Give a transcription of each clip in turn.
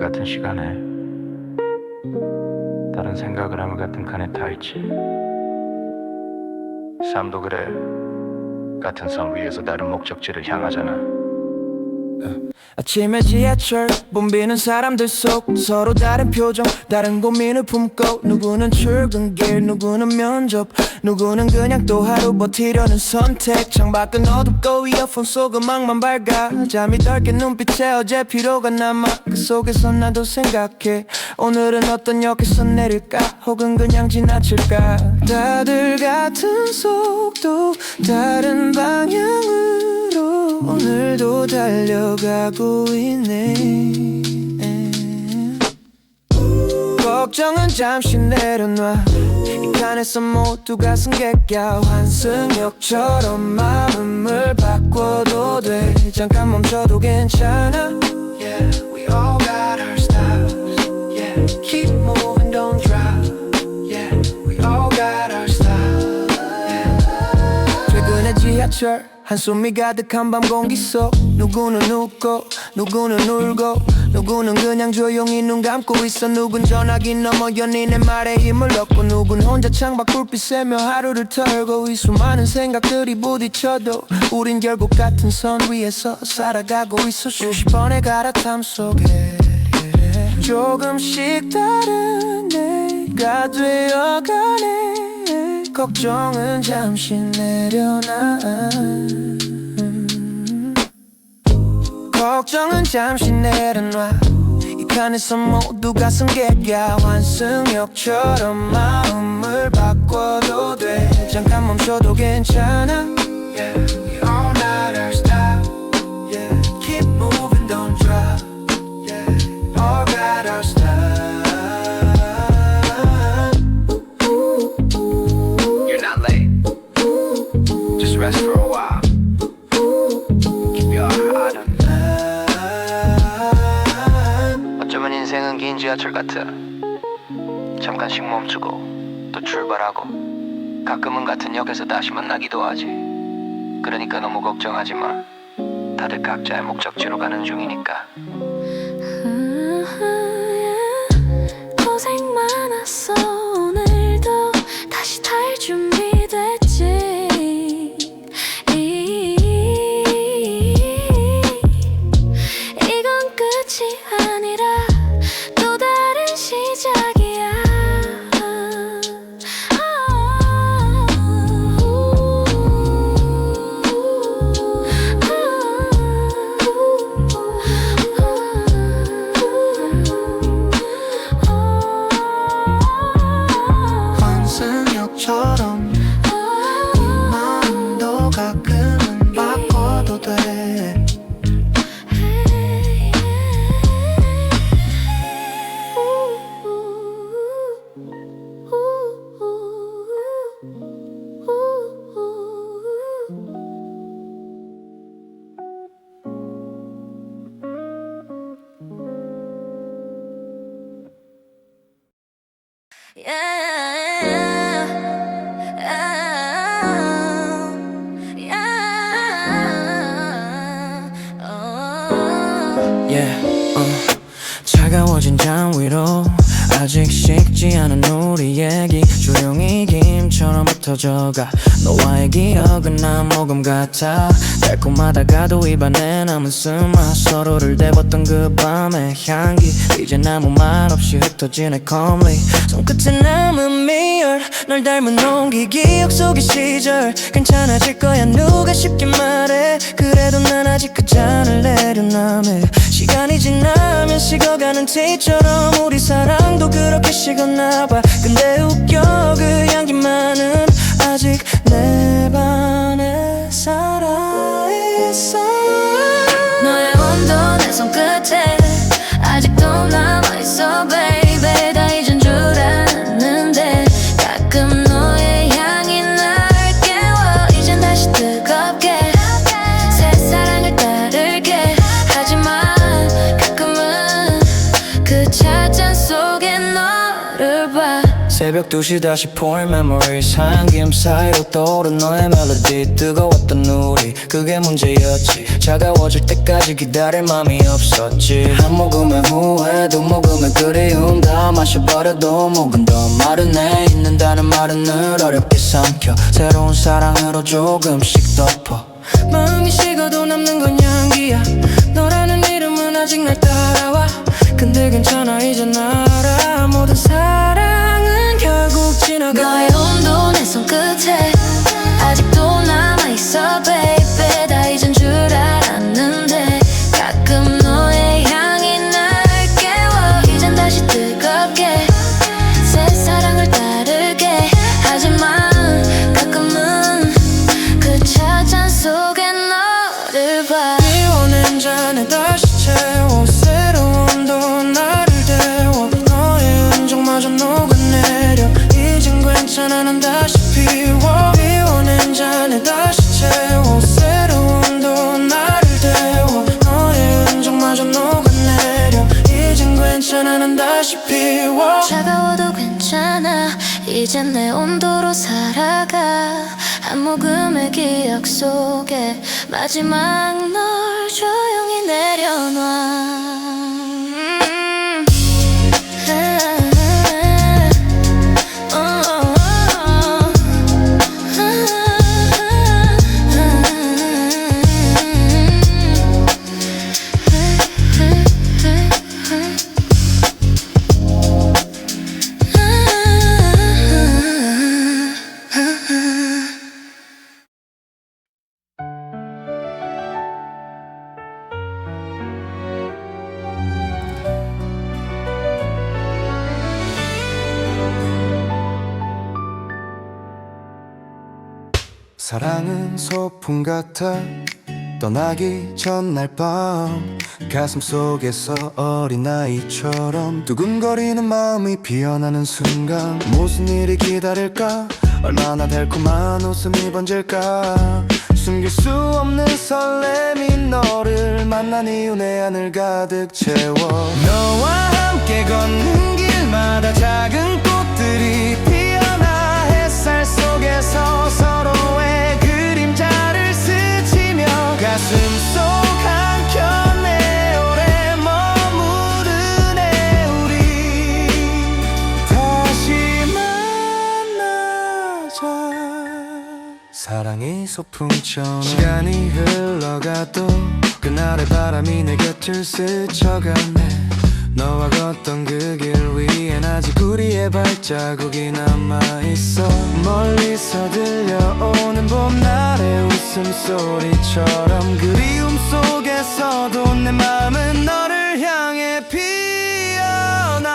같은 시간에 다른 생각을 하면 같은 칸에 타있지. 삶도 그래. 같은 선 위에서 다른 목적지를 향하잖아. 아침에 지하철 붐비는 사람들 속 서로 다른 표정 다른 고민을 품고 누구는 출근길 누구는 면접 누구는 그냥 또 하루 버티려는 선택 창밖은 어둡고 이어폰 속 음악만 밝아 잠이 덜 깬 눈빛에 어제 피로가 남아 그 속에서 나도 생각해 오늘은 어떤 역에서 내릴까 혹은 그냥 지나칠까 다들 같은 속도 다른 방향으로 오늘도 달려가고 있네. 걱정은 잠시 내려놔 이 칸에서 모두가 승객이야 환승역처럼 마음을 바꿔도 돼 잠깐 멈춰도 괜찮아 Yeah, we all got our styles Yeah, keep moving, don't drop Yeah, we all got our style Yeah. 최근에 지하철 한숨이 가득한 밤 공기 속 누구는 웃고 누구는 울고 누구는 그냥 조용히 눈 감고 있어 누군 전화기 넘어 연인의 말에 힘을 얻고 누군 혼자 창밖 불빛 쐬며 하루를 털고 이 수많은 생각들이 부딪혀도 우린 결국 같은 선 위에서 살아가고 있어 수십 번의 갈아탐 속에 조금씩 다른 내가 되어가네 걱정은 잠시 내려놔 걱정은 잠시 내려놔 이 칸에서 모두가 승객이야 환승역처럼 마음을 바꿔도 돼 잠깐 멈춰도 괜찮아 Yeah, we all got our style Yeah, keep moving, don't drop Yeah, all got our style You're not late. Just rest for a while. Keep your heart on. 어쩌면 인생은 긴 지하철 같아. 잠깐씩 멈추고 또 출발하고 가끔은 같은 역에서 다시 만나기도 하지. 그러니까 너무 걱정하지 마. 다들 각자의 목적지로 가는 중이니까. 고생 많았어 오늘도 다시 탈 준비됐지 이건 끝이 아니라 또 다른 시작이야 환승역처럼 이 마음도 가끔은 바꿔도 돼 차가워진 잠 위로 아직 식지 않은 우리 얘기 조용히 김처럼 흩어져가 너와의 기억은 난 모금 같아 달콤하다가도 입안에 남은 쓴맛 서로를 대봤던 그 밤의 향기 이젠 아무 말 없이 흩어지네 calmly 손끝에 남은 미열 널 닮은 온기 기억 속의 시절 괜찮아질 거야 누가 쉽게 말해 그래도 난 아직 그 잔을 내려놔매 시간이 지나면 식어가는 티처럼 우리 사랑도 그렇게 식었나봐 근데 웃겨 그 향기만은 아직 내 반에 살아있어 너의 온도 내 손끝에 아직도 남아있어 baby 다 잊은 줄 알았는데 가끔 너의 향이 날 깨워 이젠 다시 뜨겁게 새 사랑을 따르게 하지만 가끔은 그 찻잔 속에 너를 봐 새벽 2시 다시 pouring memories 하얀 기름 사이로 떠오른 너의 멜로디 뜨거웠던 우리 그게 문제였지 차가워질 때까지 기다릴 맘이 없었지 한 모금의 후회 두 모금의 그리움 다 마셔버려도 목은 더 마르네 있는다는 말은 늘 어렵게 삼켜 새로운 사랑으로 조금씩 덮어 마음이 식어도 남는 건 향기야 너라는 이름은 아직 날 따라와 근데 괜찮아 이젠 알아 모든 사랑은 결국 지나가 너의 온도 내 손끝에 아직도 남아있어 baby 다 잊은 줄 알았는데 가끔 너의 향이 날 깨워 이젠 다시 뜨겁게 새 사랑을 따르게 하지만 가끔은 그 차잔 속에 너를 봐 비워낸 잔에 다시 채워 새로운 도 나를 데워 너의 흔적마저 녹아내려 이젠 괜찮아 난 다시 피워 비워낸 잔에 다시 채워 새로운 도 나를 데워 너의 흔적마저 녹아내려 이젠 괜찮아 난 다시 피워 차가워도 괜찮아 이젠 내 온도로 살아가 한 모금의 기억 속에 마지막 널 조용히 내려놔 사랑은 소풍 같아 떠나기 전날 밤 가슴 속에서 어린아이처럼 두근거리는 마음이 피어나는 순간 무슨 일이 기다릴까 얼마나 달콤한 웃음이 번질까 숨길 수 없는 설렘이 너를 만난 이후 내 안을 가득 채워 너와 함께 걷는 길마다 작은 꽃들이 피어나 햇살 속에서 서로의 그림자를 스치며 가슴 속 한켠에 오래 머무르네 우리 다시 만나자 사랑이 소풍처럼 시간이 흘러가도 그날의 바람이 내 곁을 스쳐가네 너와 걷던 그 길 위엔 아직 우리의 발자국이 남아있어 멀리서 들려오는 봄날의 웃음소리처럼 그리움 속에서도 내 마음은 너를 향해 피어나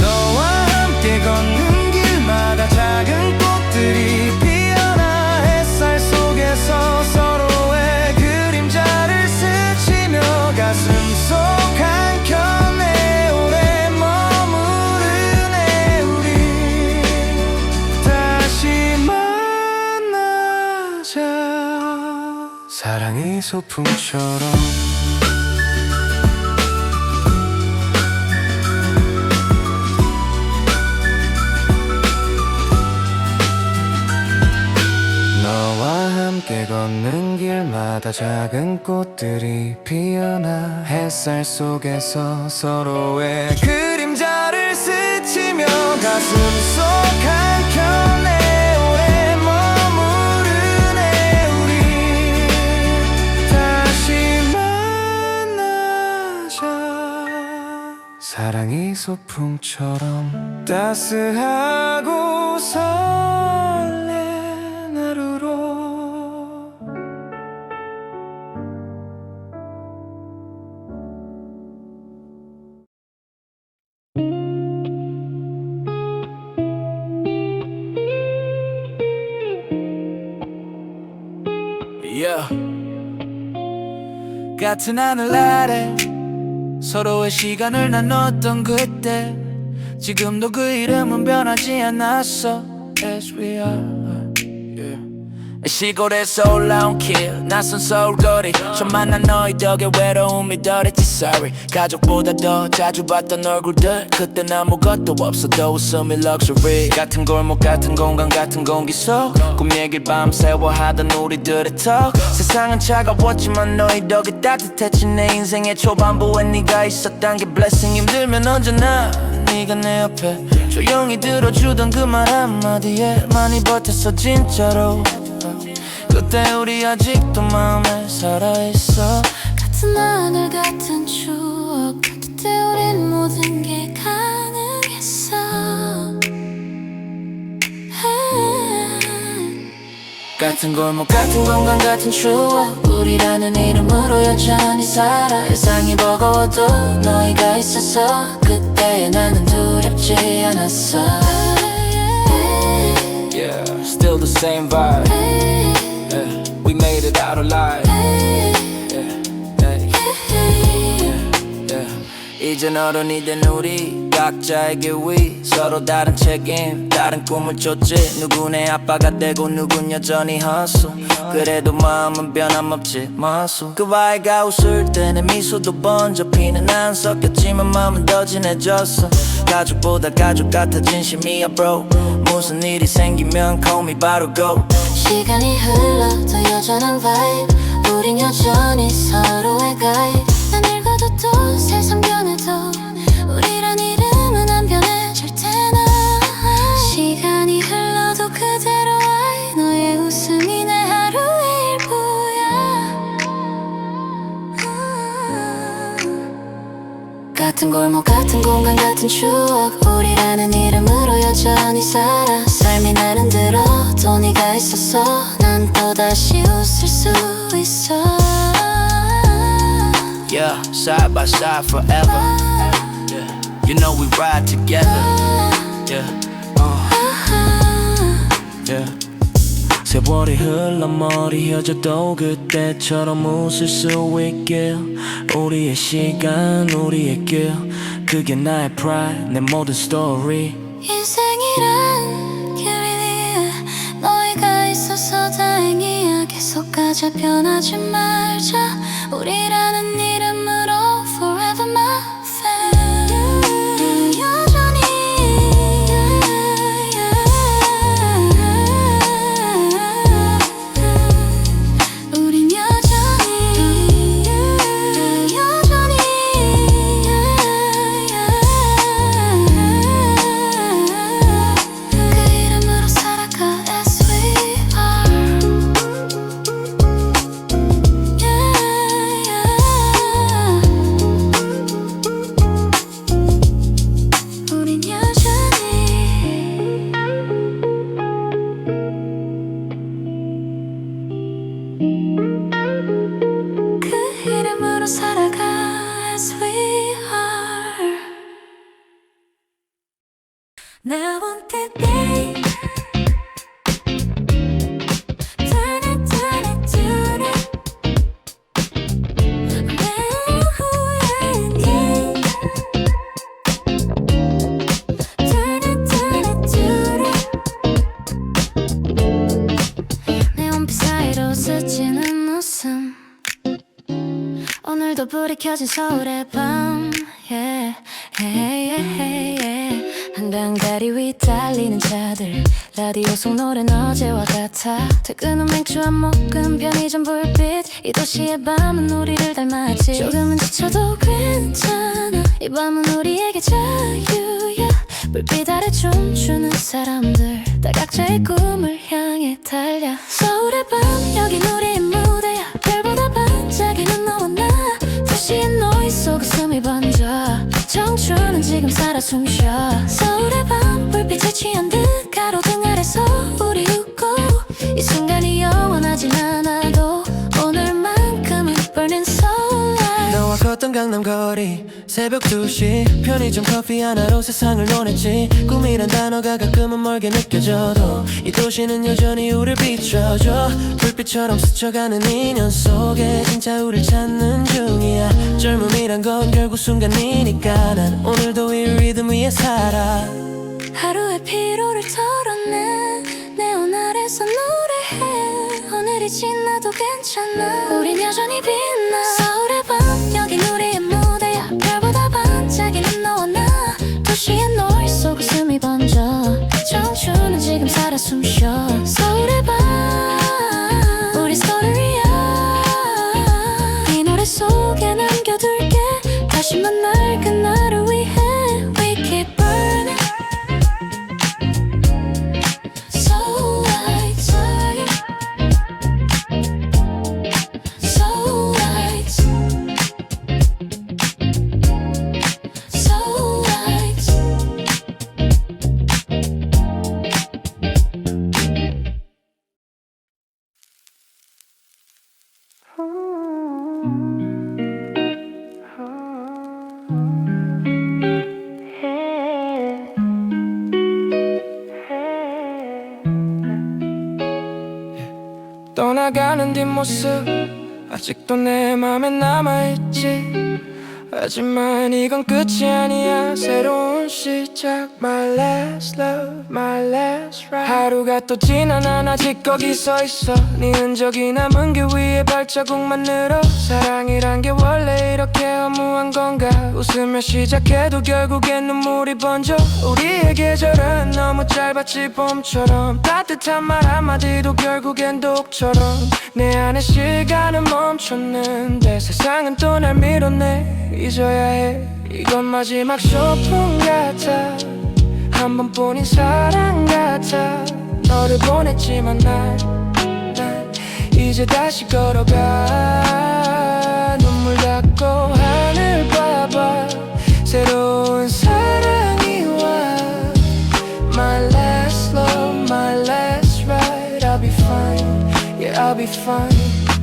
너와 함께 걷는 길마다 작은 꽃들이 피어나 햇살 속에서 서로의 그림자를 스치며 가슴 속 한켠에 오래 머무르네 우리 다시 만나자 사랑이 소풍처럼 너와 함께 걷는 길마다 작은 꽃들이 피어나 햇살 속에서 서로의 그림자를 스치며 가슴 속 한켠에 오래 머무르네 우리 다시 만나자 사랑이 소풍처럼 따스하고 설렌 하루로 같은 하늘 아래 서로의 시간을 나눴던 그때 지금도 그 이름은 변하지 않았어 As we are 시골에서 올라온 길 낯선 서울거리 처음 만난 너희 덕에 외로움이 덜했지 sorry 가족보다 더 자주 봤던 얼굴들 그땐 아무것도 없어도 웃음이 luxury 같은 골목 같은 공간 같은 공기 속 꿈 얘길 밤새워 하던 우리들의 턱 세상은 차가웠지만 너희 덕에 따뜻했지 내 인생의 초반부에 네가 있었단 게 blessing 힘들면 언제나 네가 내 옆에 조용히 들어주던 그 말 한마디에 많이 버텼어 진짜로 그때 우리 아직도 마음에 살아있어 같은 하늘 같은 추억 그때 우린 모든 게 가능했어 같은 골목 같은 공간 같은 추억 우리라는 이름으로 여전히 살아 세상이 버거워도 너희가 있어서 그때의 나는 두렵지 않았어 Yeah, still the same vibe yeah, we made it out alive yeah, yeah, yeah. 이젠 어른이 된 우리 각자에게 위 서로 다른 책임 다른 꿈을 쫓지 누구 내 아빠가 되고 누군 여전히 헛수 그래도 마음은 변함없지 마수 그 아이가 웃을 때 내 미소도 번져 피는 안 섞였지만 마음은 더 진해졌어 가족보다 가족 같아 진심이야 bro 무슨 일이 생기면 call me 바로 go 시간이 흘러도 여전한 vibe 우린 여전히 서로의 guide 난 늙어도 또 세상 변해도 우리란 이름은 안 변해 절대 나 시간이 흘러도 그대로 I 너의 웃음이 내 하루의 일부야 같은 골목 같은 공간 같은 추억 우리라는 이름으로 여전히 살아 삶이 나는 들어도 네가 있어서 난 또다시 웃을 수 있어 Yeah, side by side forever yeah. You know we ride together Yeah, yeah. 세월이 흘러 머리 휘어져도 그때처럼 웃을 수 있길 우리의 시간 우리의 길 그게 나의 pride 내 모든 story 인생이란 길 위에 너희가 있어서 다행이야 계속 가자 변하지 말자 우리라는 이름으로 forever my fan 여전히 우린 여전히 그 이름으로 살아가 as we are 우린 여전히 그 이름으로 살아가 as we are Now on today Turn it, turn it, turn it Turn it, turn it, turn it 내 원피 사이로 스치는 웃음 오늘도 불이 켜진 서울의 밤 yeah, yeah, yeah, yeah. 한강 다리 위 달리는 차들 라디오 속 노래는 어제와 같아 퇴근 후 맥주 한 모금 편의점 불빛 이 도시의 밤은 우리를 닮았지 조금은 지쳐도 괜찮아 이 밤은 우리에게 자유야 불빛 아래 춤추는 사람들 다 각자의 꿈을 향해 달려 서울의 밤 여긴 우리의 무대야 별보다 반짝이는 너와 나 도시의 노이즈 속 웃음이 번져 청춘은 지금 살아 숨쉬어 서울의 밤 불빛에 취한 듯 가로등 아래서 우리 웃고 이 순간이 영원하진 않아도 오늘만큼은 burning so light 너와 걷던 강남 거리 새벽 2시 편의점 커피 하나로 세상을 논했지 꿈이란 단어가 가끔은 멀게 느껴져도 이 도시는 여전히 우릴 비춰줘 불빛처럼 스쳐가는 인연 속에 진짜 우릴 찾는 중이야 젊음이란 건 결국 순간이니까 난 오늘도 이 리듬 위에 살아 하루의 피로를 털어내 네온 아래서 노래해 보이지 않아도 괜찮아 우린 여전히 빛나 서울의 밤 여긴 우리의 무대야 별보다 반짝이는 너와 나 도시의 노을 속 웃음이 번져 청춘은 지금 살아 숨쉬어 서울의 밤 우리 스토리야 이 노래 속에 남겨둘게 다시 만날 그날을 위해 We keep burning So light So light So light 떠나가는 뒷모습 아직도 내 맘에 남아있지 하지만 이건 끝이 아니야 새로운 시작 My last love, my last ride 하루가 또 지나 난 아직 거기 서있어 네 흔적이 남은 길 위에 발자국만 늘어 사랑이란 게 원래 이렇게 허무한 건가 웃으며 시작해도 결국엔 눈물이 번져 우리의 계절은 너무 짧았지 봄처럼 따뜻한 말 한마디도 결국엔 독처럼 내 안에 시간은 멈췄는데 세상은 또 날 밀어내 잊어야 해 이건 마지막 소풍 같아 한 번뿐인 사랑 같아 너를 보냈지만 난 이제 다시 걸어가 눈물 닦고 하늘 봐봐 새로운 사랑이 와 My last love, my last ride I'll be fine, yeah I'll be fine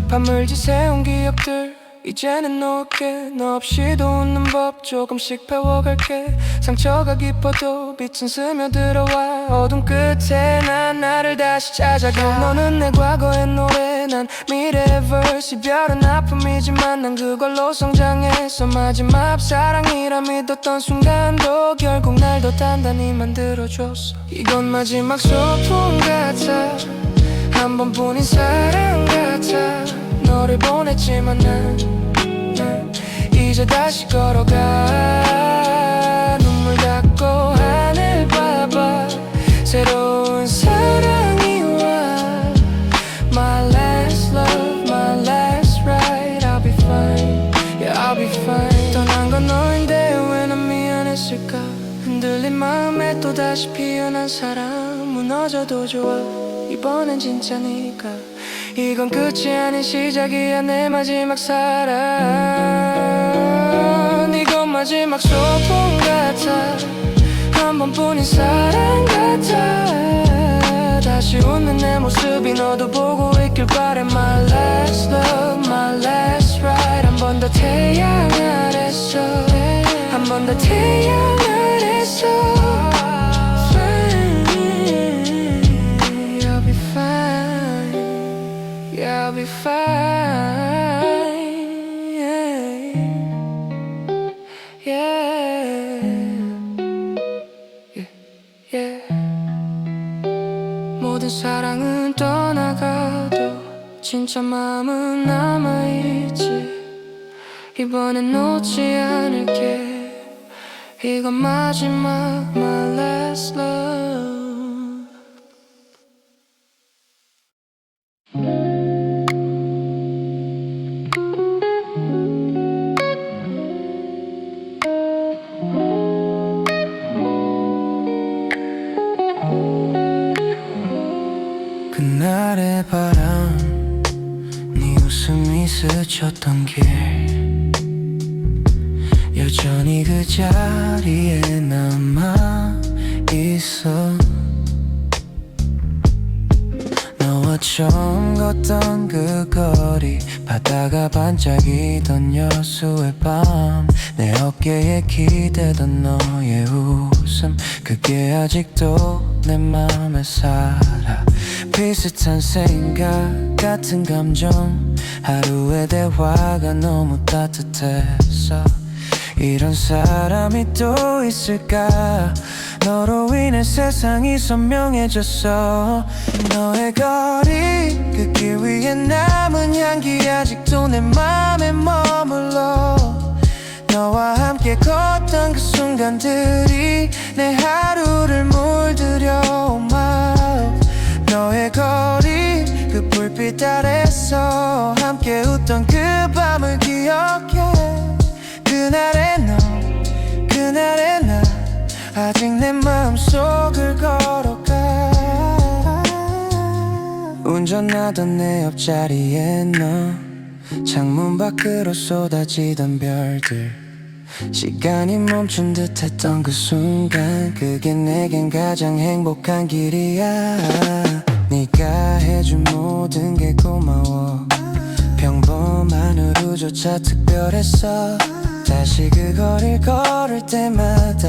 밤을 지새운 기억들 이제는 놓을게 너 없이도 웃는 법 조금씩 배워갈게 상처가 깊어도 빛은 스며들어와 어둠 끝에 난 나를 다시 찾아가 너는 내 과거의 노래 난 미래의 verse 이별은 아픔이지만 난 그걸로 성장했어 마지막 사랑이라 믿었던 순간도 결국 날 더 단단히 만들어줬어 이건 마지막 소풍 같아 한 번뿐인 사랑 같아 너를 보냈지만 난 이제 다시 걸어가 눈물 닦고 하늘 봐봐 새로운 사랑이 와 My last love, my last ride I'll be fine, yeah I'll be fine 떠난 건 너인데 왜 난 미안했을까 흔들린 마음에 또다시 피어난 사랑 무너져도 좋아 이번엔 진짜니까 이건 끝이 아닌 시작이야 내 마지막 사랑 이건 마지막 소풍 같아 한 번뿐인 사랑 같아 다시 웃는 내 모습이 너도 보고 있길 바래 My last love, my last ride 한 번 더 태양 아래서 한 번 더 태양 아래서 I'll be fine, yeah, yeah, yeah. 모든 사랑은 떠나가도 진짜 마음은 남아있지 이번엔 놓지 않을게 이건 마지막 my last love 그날의 바람 네 웃음이 스쳤던 길 여전히 그 자리에 남아있어 너와 처음 걷던 그 거리 바다가 반짝이던 여수의 밤 내 어깨에 기대던 너의 웃음 그게 아직도 내 맘에 살아 비슷한 생각 같은 감정 하루의 대화가 너무 따뜻했어 이런 사람이 또 있을까. 너로 인해 세상이 선명해졌어. 너의 거리 그 길 위에 남은 향기 아직도 내 맘에 머물러. 너와 함께 걷던 그 순간들이 내 하루를 물들여. oh my. 너의 거리 그 불빛 아래서 함께 웃던 그 밤을 기억해. 그날의 너 그날의 나 아직 내 마음속을 걸어가. 운전하던 내 옆자리에 너 창문 밖으로 쏟아지던 별들 시간이 멈춘 듯 했던 그 순간 그게 내겐 가장 행복한 길이야. 네가 해준 모든 게 고마워. 평범한 하루조차 특별했어. 다시 그 거리를 걸을 때마다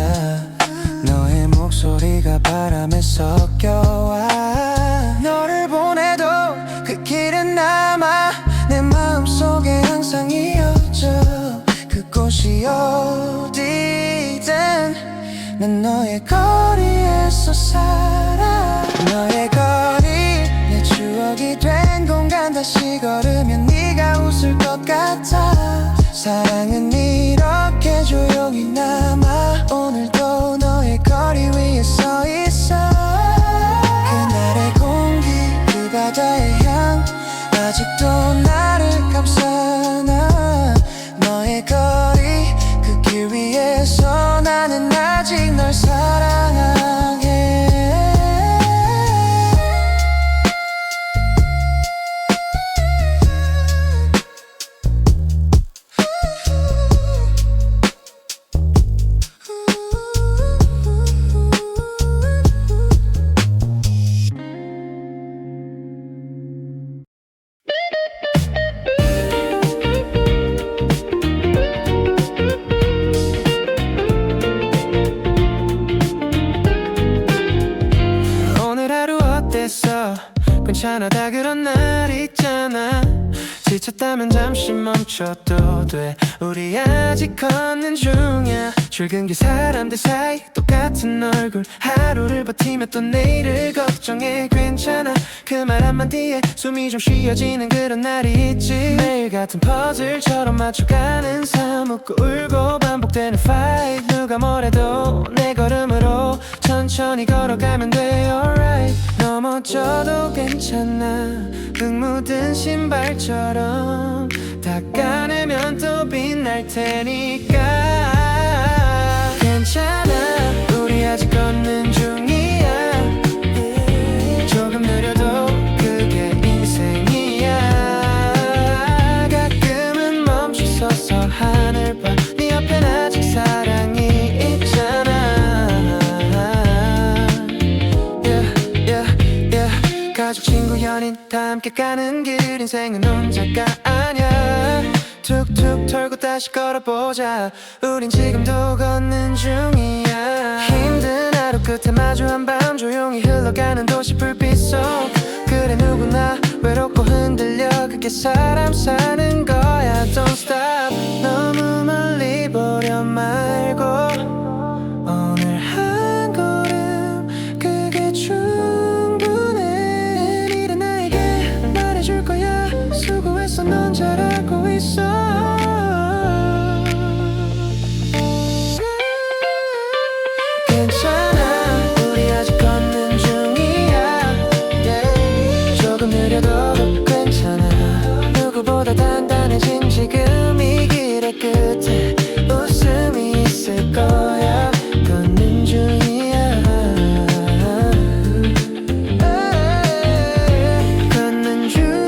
너의 목소리가 바람에 섞여와. 너를 보내도 그 길은 남아 내 마음속에 항상 이어져. 그곳이 어디든 난 너의 거리에서 살아. 너의 거리 내 추억이 된 공간 다시 걸으면 네가 웃을 것 같아. 사랑은 이렇게 조용히 남아. 오늘도 너의 거리 위에 서 있어. 그날의 공기 그 바다의 향 아직도 나를 감싸나. 너의 거리 그 길 위에서 나는 아직 널 사랑하게. 괜찮아 그런 날 있잖아. 지쳤다면 잠시 멈춰도 돼. 우리 아직 걷는 중이야. 출근길 사람들 사이 똑같은 얼굴. 하루를 버티며 또 내일을 걱정해. 괜찮아 그 말 한마디에 숨이 좀 쉬어지는 그런 날이 있지. 매일 같은 퍼즐처럼 맞춰가는 삶. 웃고 울고 반복되는 fight. 누가 뭐래도 내 걸음으로 천천히 걸어가면 돼. alright. 넘어져도 괜찮아. 흙 묻은 신발처럼 닦아내면 또 빛날 테니까. 괜찮아 우리 아직 걷는 중이야. 조금 느려도 그게 인생이야. 가끔은 멈춰서서 하늘 봐. 네 옆엔 아직 사랑이 있잖아. 가족 친구 연인 다 함께 가는 길. 인생은 혼자가 아니야. 툭툭 털고 다시 걸어보자. 우린 지금도 걷는 중이야. 힘든 하루 끝에 마주한 밤 조용히 흘러가는 도시 불빛 속. 그래 누구나 외롭고 흔들려. 그게 사람 사는 거야. Don't stop. 너무 멀리 보려 말고 오늘 한 걸음 그게 충분해. 내일은 나에게 말해줄 거야. 수고했어 넌 잘하고 있어. 누구보다 단단해진 지금 이 길의 끝에 웃음이 있을 거야. 걷는 중이야. 걷는 중이야.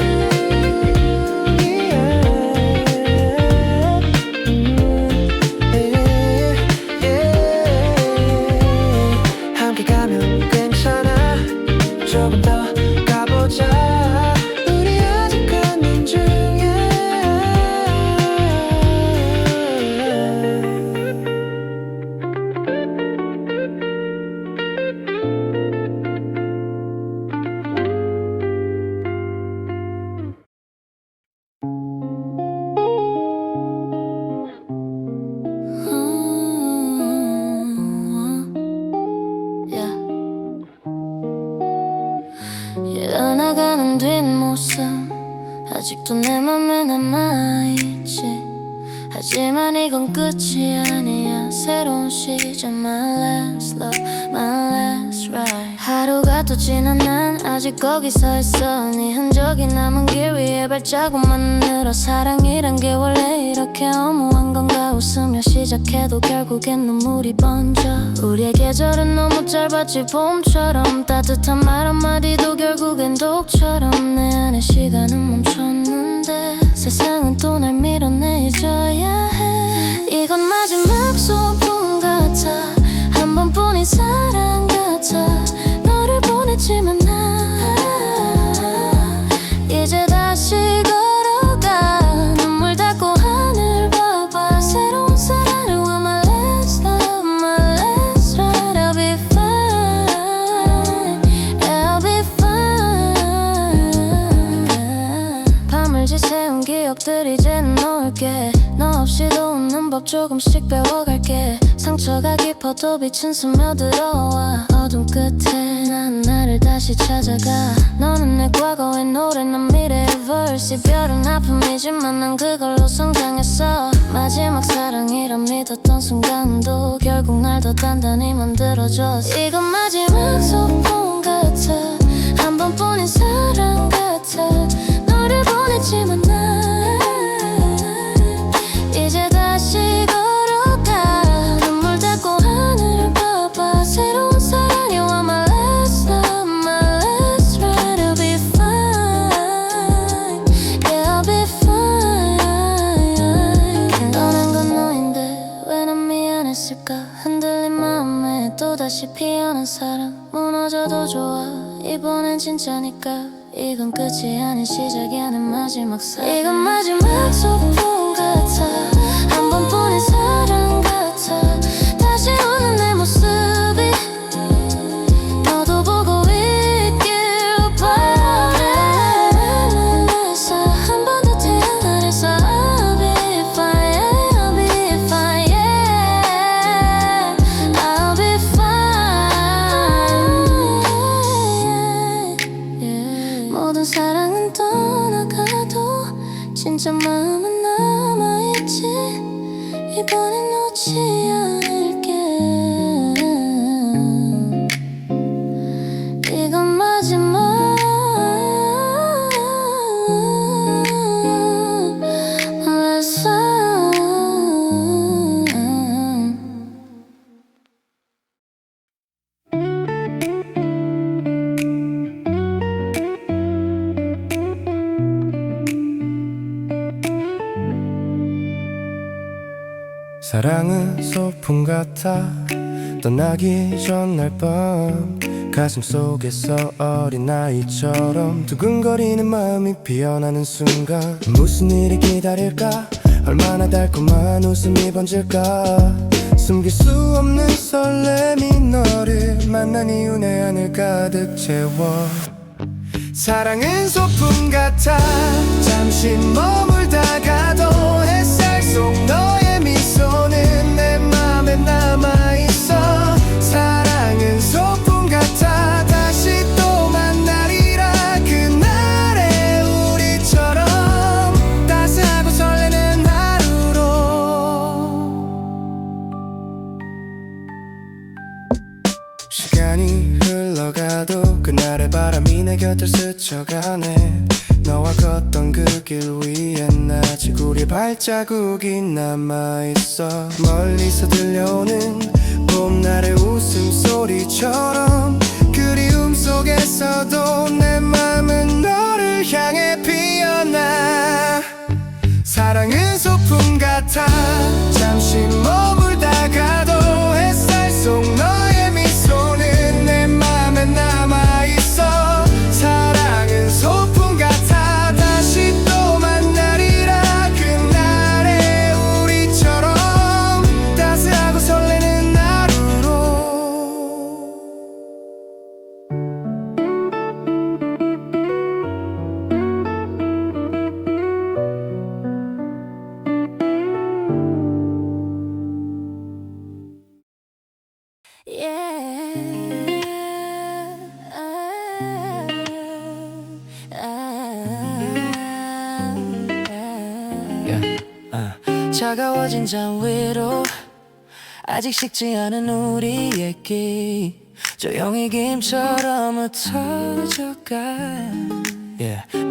아직도 내 맘에 남아있지. 하지만 이건 끝이 아니야. 새로운 시작. My last love, my last ride. 하루가 또 지난 난 아직 거기 서 있어. 네 흔적이 남은 길 위에 발자국만 늘어. 사랑이란 게 원래 이렇게 허무한 건가. 웃으며 시작해도 결국엔 눈물이 번져. 우리의 계절은 너무 짧았지. 봄처럼 따뜻한 말 한마디도 결국엔 독처럼. 내 안에 시간은 멈췄는데 세상은 또 날 밀어내줘야 해. 이건 마지막 소풍 같아. 한 번뿐인 사랑 같아. 너를 보냈지만 나 이제 다시 걸어가. 눈물 닦고 하늘 봐봐. 새로운 사랑을 with my last love, my last ride. I'll be fine, I'll be fine. 밤을 지새운 기억들 이제는 놓을게. 너 없이도 웃는 법 조금씩 배워갈게. 상처가 깊어도 빛은 스며들어와. 어둠 끝에 난 나를 다시 찾아가. 너는 내 과거의 노래 난 미래의 verse. 이별은 아픔이지만 난 그걸로 성장했어. 마지막 사랑이라 믿었던 순간도 결국 날 더 단단히 만들어줬어. 이건 마지막 소풍 같아. 한 번뿐인 사랑 같아. 너를 보냈지만 나 이제 다시 걸어가. 눈물 닦고 하늘을 봐봐. 새로운 사랑이 want my last love, my last ride. I'll be fine, yeah I'll be fine. 떠난 건 너인데 왜 난 미안했을까. 흔들린 마음에 또다시 피어난 사랑. 무너져도 좋아 이번엔 진짜니까. 이건 끝이 아닌 시작이 아닌 마지막 사랑. 이건 마지막 소풍 같아. 한 번뿐인 사랑 같아. 다시 오는 내 모습이 너도 보고 있길 바래. 한 번 더 태양 아래서 I'll be fine, I'll be fine, yeah I'll be fine, yeah. 모든 사랑은 떠나가도 진짜 마음은 남아있지. 이번엔 놓지 않을게. 이건 마지막 last song. 사랑은 소풍 같아. 떠나기 전날 밤 가슴 속에서 어린아이처럼 두근거리는 마음이 피어나는 순간. 무슨 일이 기다릴까. 얼마나 달콤한 웃음이 번질까. 숨길 수 없는 설렘이 너를 만난 이후 내 안을 가득 채워. 사랑은 소풍 같아. 잠시 머물다가도 햇살 속 너의 미소는 내 맘에 남아있어. 사랑은 소풍 같아. 다시 또 만나리라. 그날의 우리처럼 따스하고 설레는 하루로. 시간이 흘러가도 그날의 바람이 내 곁을 스쳐가네. 너와 걷던 그 길 위엔 아직 우리 발자국이 남아있어. 멀리서 들려오는 봄날의 웃음소리처럼 그리움 속에서도 내 맘은 너를 향해 피어나. 사랑은 소풍 같아. 잠시 머물다가도 햇살 속 너의 미소는 내 맘에 남아있어. 사랑은 소풍 같아. 다시 또 만나리라. 그날의 우리처럼 따스하고 설레는 하루로. 차가워진 잔 위로 아직 식지 않은 우리 얘기 조용히 김처럼 흩어져가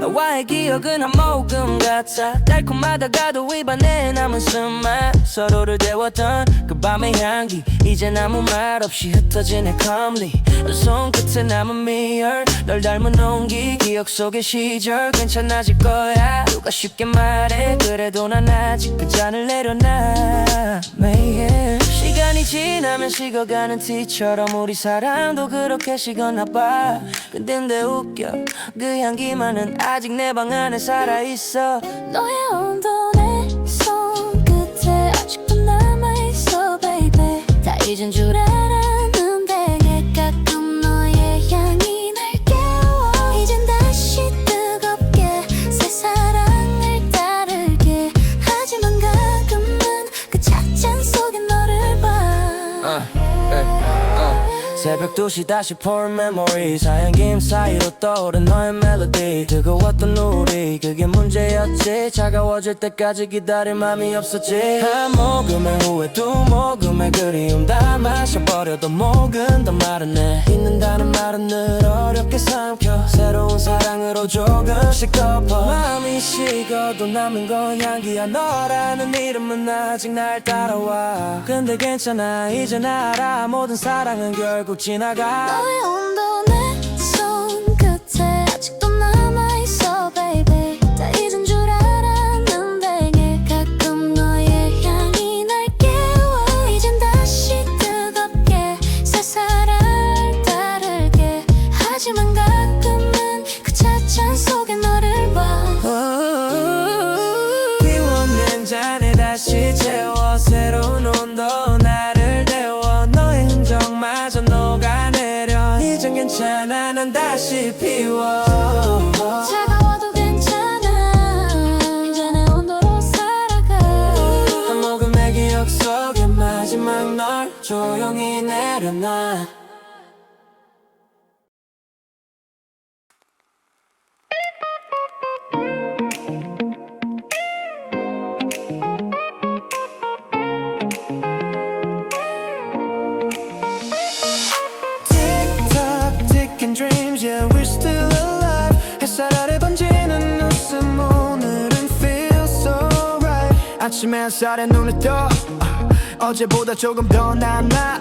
너와의 기억은 한 모금 같아 달콤하다가도 입안에 남은 쓴맛 서로를 데웠던 그 밤의 향기 이젠 아무 말 없이 흩어지네 calmly 손끝에 남은 미열 널 닮은 온기 기억 속의 시절 괜찮아질 거야 누가 쉽게 말해 그래도 난 아직 그 잔을 내려놔 매일 시간이 지나면 식어가는 티처럼 우리 사랑도 그렇게 식었나 봐 근데 내 웃겨 그 향기만은 아직 내 방 안에 살아있어 너의 온도 내 손끝에 아직도 남아있어 baby 다 잊은 줄 알았는데 가끔 너의 향이 날 깨워 이젠 다시 뜨겁게 새 사랑을 따르게 하지만 가끔은 그 찻잔 속에 너를 봐 새벽 2시 다시 pour memories 하얀 김 사이로 떠오른 너의 멜로디 뜨거웠던 우리 그게 문제였지 차가워질 때까지 기다릴 맘이 없었지 한 모금의 후회 두 모금의 그리움 다 마셔버려도 목은 더 마르네 잊는다는 말은 늘 어렵게 삼켜 새로운 사랑으로 조금씩 덮어 마음이 식어도 남는 건 향기야 너라는 이름은 아직 날 따라와 근데 괜찮아 이젠 알아 모든 사랑은 결국 지나가 너의 온도 내 손끝에 아직도 남아있어 baby 다 잊은 줄 알았는데 가끔 너의 향이 날 깨워 이젠 다시 뜨겁게 새 사랑을 따르게 하지만 가끔은 그 찻잔 속에 너를 봐 비워낸 잔에 다시 채워 새로운 온도 나를 데워 너의 흔적마저 녹아내려 이젠 괜찮아 난 다시 피워 차가워도 괜찮아 이제 내 온도로 살아가 한 모금의 기억 속에 마지막 널 조용히 내려놔 Dreams, yeah, we're still alive. 햇살 아래 번지는 웃음 오늘은 feels so right. 아침 햇살에 눈을 떠 어제보다 조금 더 남아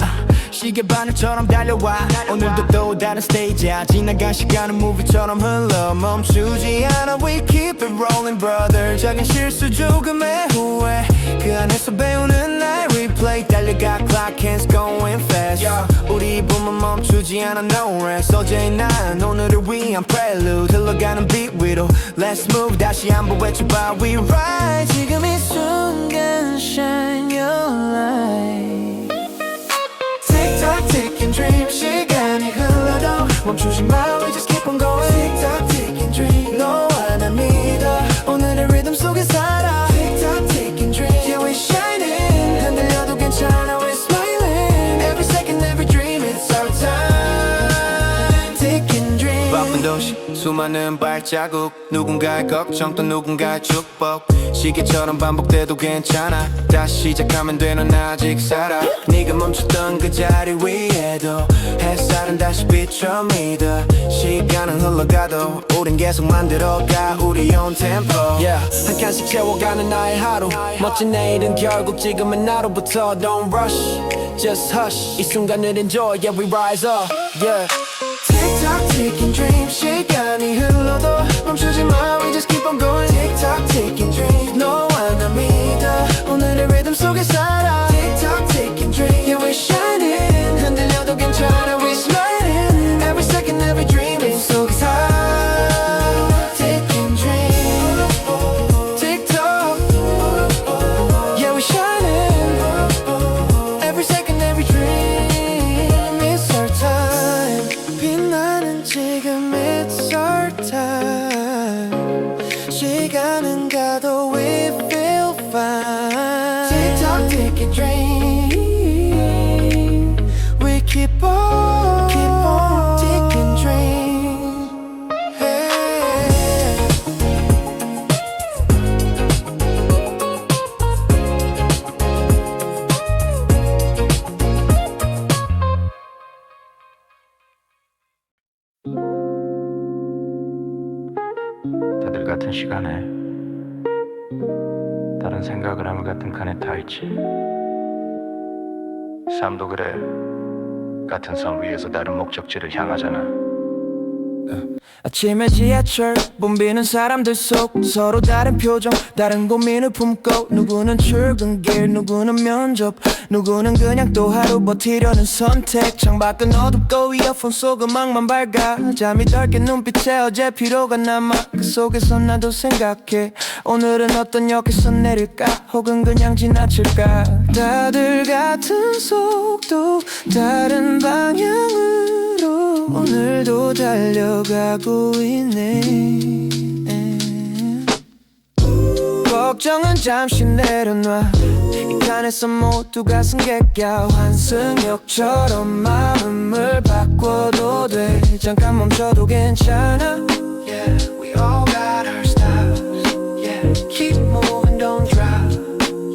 시계 바늘처럼 달려와 오늘도 또 다른 스테이지야 지나간 시간은 무비처럼 흘러 멈추지 않아 We keep it rolling brother 작은 실수 조금의 후회 그 안에서 배우는 날 replay 달려가 clock hands going fast 우리 봄은 멈추지 않아 no rest 어제의 난 오늘을 위한 prelude 흘러가는 beat 위로 Let's move 다시 한번 외쳐봐 We ride 지금 이 순간 shine your light Tick-tock ticking dream 시간이 흘러도 멈추지 마 We just keep on going Tick-tock ticking dream 너와 나 믿어 오늘의 리듬 속에 살아 Tick-tock ticking dream Yeah we shining 흔들려도 괜찮아 We smiling Every second every dream It's our time Ticking dream 바쁜 도시 수많은 발자국 누군가의 걱정 또 누군가의 축복 시계처럼 반복돼도 괜찮아 다시 시작하면 돼 넌 아직 살아 네가 멈췄던 그 자리 위에도 햇살은 다시 비춰 믿어 시간은 흘러가도 우린 계속 만들어가 우리 own tempo 한 칸씩 채워가는 나의 하루 멋진 내일은 결국 지금은 하루부터 Don't rush just hush 이 순간을 enjoy yeah we rise up yeah Tick-tock ticking dream 시간이 흘러도 멈추지 마 We just keep on going Tick-tock ticking dream 너와 나 믿어 오늘의 리듬 속에 살아 Tick-tock ticking dream Yeah we're shining 흔들려도 괜찮아 We smiling Every second every dream 이 속에 살아 Ticking dream Tick-tock Yeah we're shining Every second every dream It's our time 빛나는 지금 It's our time 시간은 가도 we feel fine Tick-tock ticking dream We keep on ticking dream hey. 시간에 다른 생각을 하물 같은 칸에 타있지. 삶도 그래. 같은 선 위에서 다른 목적지를 향하잖아. 아침에 지하철 붐비는 사람들 속 서로 다른 표정 다른 고민을 품고 누구는 출근길 누구는 면접 누구는 그냥 또 하루 버티려는 선택 창밖은 어둡고 이어폰 속 음악만 밝아 잠이 덜 깬 눈빛에 어제 피로가 남아 그 속에서 나도 생각해 오늘은 어떤 역에서 내릴까 혹은 그냥 지나칠까 다들 같은 속도 다른 방향으로 오늘도 달려가고 있네 걱정은 잠시 내려놔 이 칸에서 모두가 승객이야 환승역처럼 마음을 바꿔도 돼 잠깐 멈춰도 괜찮아 Yeah, we all got our styles Yeah, keep moving, don't drop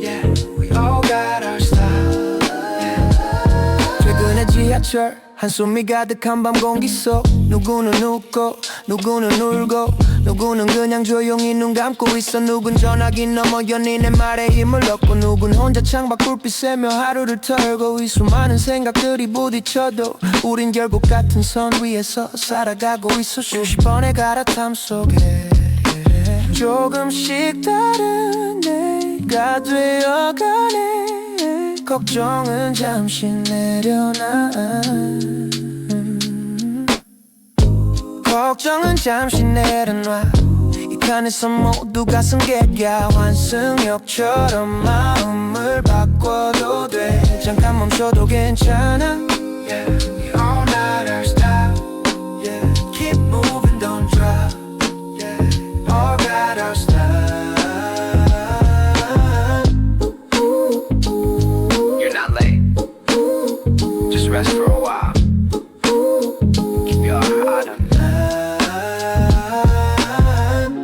Yeah, we all got our style yeah. 최근에 지하철 한숨이 가득한 밤 공기 속 누구는 웃고 누구는 울고 누구는 그냥 조용히 눈 감고 있어 누군 전화기 넘어 연인의 말에 힘을 얻고 누군 혼자 창밖 불빛 쐬며 하루를 털고 이 수많은 생각들이 부딪혀도 우린 결국 같은 선 위에서 살아가고 있어 수십 번의 갈아탐 속에 조금씩 다른 내가 되어가네 걱정은 잠시 내려놔 걱정은 잠시 내려놔 이 칸에서 모두가 승객이야 환승역처럼 마음을 바꿔도 돼 잠깐 멈춰도 괜찮아 Yeah, we all got our style Yeah, keep moving, don't drop Yeah, all got our style You're not late. Just rest for a while. Keep your heart on.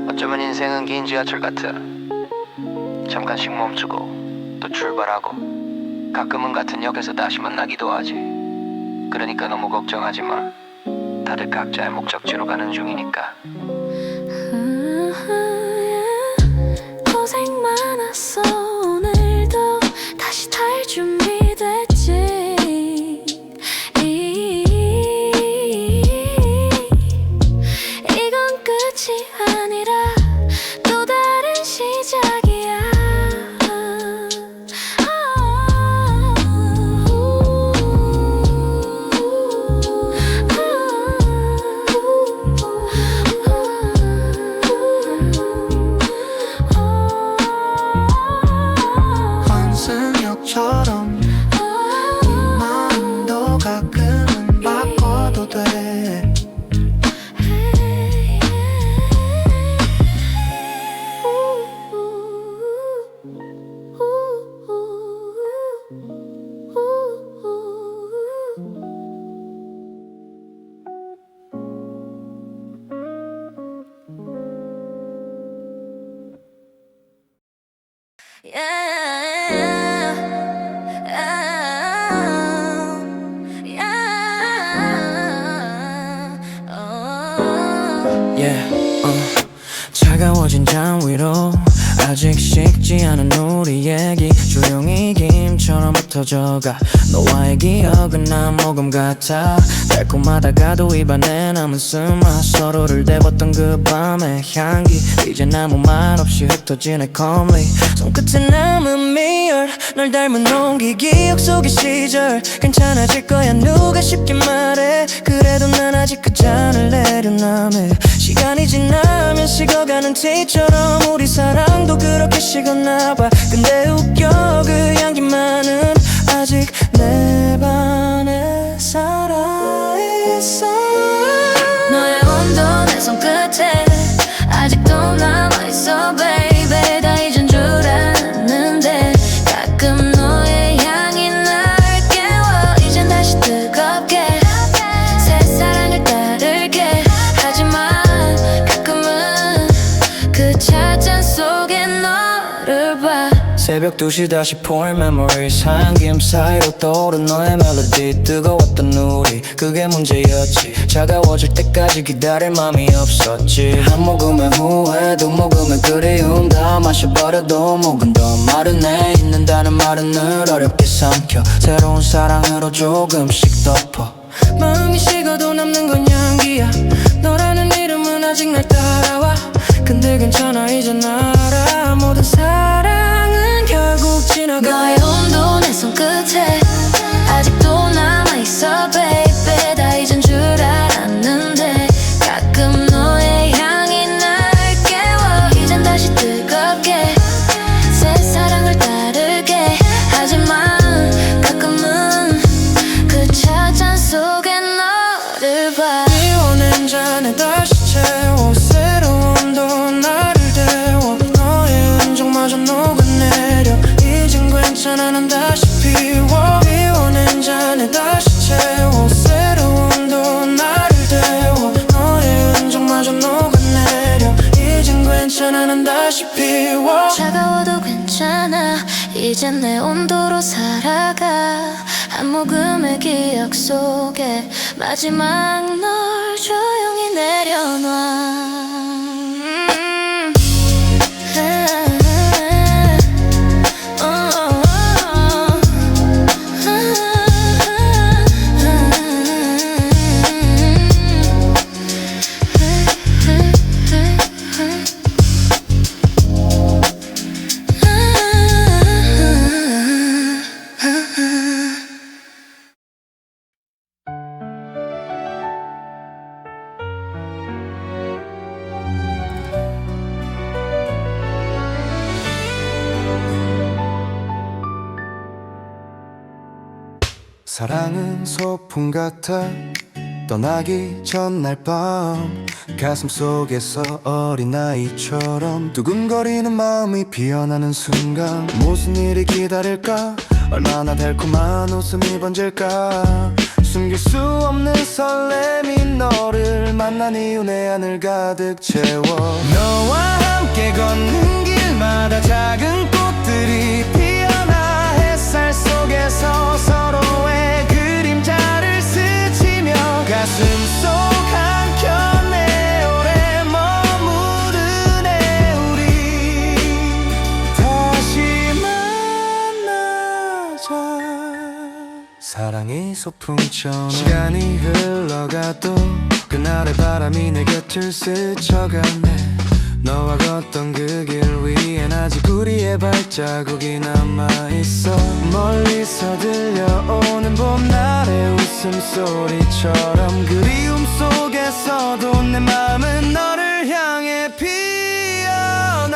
어쩌면 인생은 긴 지하철 같아. 잠깐씩 멈추고 또 출발하고 가끔은 같은 역에서 다시 만나기도 하지. 그러니까 너무 걱정하지 마. 다들 각자의 목적지로 가는 중이니까. 고생 많았어 오늘도 다시 탈 준비됐지 이건 끝이 아니라 또 다른 시작이야 환승역처럼 네 마음도 가끔은 바꿔도 돼 차가워진 잠 위로 아직 식지 않은 우리 얘기 조용히 김처럼 흩어져가 너와의 기억은 난 모금 같아 달콤하다가도 입안에 남은 숨맛 서로를 대봤던 그 밤의 향기 이젠 아무 말 없이 흩어지네 calmly 손끝에 남은 미열 널 닮은 온기 기억 속의 시절 괜찮아질 거야 누가 쉽게 말해 그래도 난 아직 그 잔을 내려놔매 시간이 지나면 식어가는 티처럼 우리 사랑도 그렇게 식었나봐 근데 웃겨 그 향기만은 아직 내 반에 살아있어 너의 온도 내 손끝에 아직도 남아있어 baby 다 잊은 줄 알았는데 가끔 너의 향이 날 깨워 이젠 다시 뜨겁게 새 사랑을 따를게 하지만 가끔은 그 찻잔 속에 너를 봐 새벽 2시 다시 pour memories 한김 사이로 떠오른 너의 멜로디 뜨거웠던 우리 그게 문제였지 차가워질 때까지 기다릴 맘이 없었지 한 모금의 후회 두 모금의 그리움 다 마셔버려도 목은 더 마르네 잊는다는 말은 늘 어렵게 삼켜 새로운 사랑으로 조금씩 덮어 마음이 식어도 남는 건 향기야 너라는 이름은 아직 날 따라와 근데 괜찮아 이젠 알아 모든 사랑은 결국 지나가 너의 온도 내 손끝에 아직도 남아있어 baby 다 잊은 줄 알았는데 가끔 너의 향이 날 깨워 이젠 다시 뜨겁게 새 사랑을 따르게 하지만 가끔은 그 찻잔 속에 너를 봐 비워낸 잔에 다시 채워 새로운 도 나를 데워 너의 흔적마저 녹아내려 이젠 괜찮아 난 다시 피워 비워낸 잔에 다시 채워 새로운 도 나를 데워 너의 흔적마저 녹아내려 이젠 괜찮아 난 다시 피워 차가워도 괜찮아 이젠 내 온도로 살아가 한 모금의 기억 속에 마지막 널 조용히 내려놔 사랑은 소풍 같아 떠나기 전날 밤 가슴 속에서 어린아이처럼 두근거리는 마음이 피어나는 순간 무슨 일이 기다릴까 얼마나 달콤한 웃음이 번질까 숨길 수 없는 설렘이 너를 만난 이후 내 안을 가득 채워 너와 함께 걷는 길마다 작은 꽃들이 피어나 햇살 속에서 서로의 그림자를 스치며 가슴 속 한켠에 오래 머무르네 우리 다시 만나자 사랑이 소풍처럼 시간이 흘러가도 그날의 바람이 내 곁을 스쳐가네 너와 걷던 그 길 위엔 아직 우리의 발자국이 남아있어 멀리서 들려오는 봄날의 웃음소리처럼 그리움 속에서도 내 마음은 너를 향해 피어나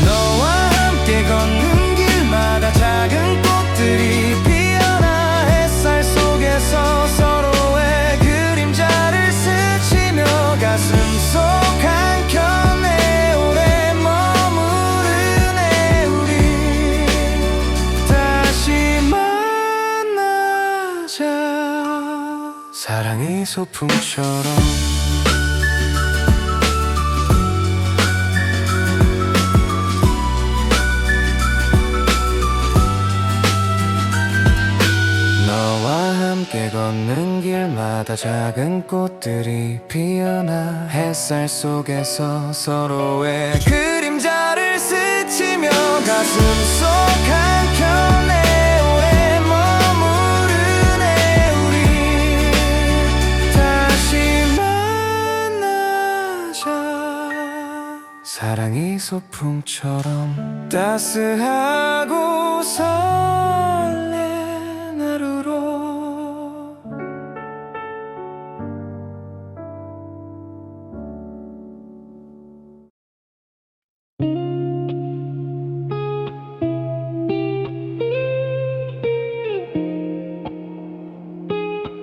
너와 함께 걷는 길마다 작은 꽃들이 피어나 햇살 속에서 서로의 그림자를 스치며 가슴 속 한켠에 오래 머무르네 우리 다시 만나자 사랑이 소풍처럼 너와 함께 걷는 길마다 작은 꽃들이 피어나 햇살 속에서 서로의 그림자를 스치며 가슴 속 한켠에 오래 머무르네 우리 다시 만나자 사랑이 소풍처럼 따스하고 설렌 하루로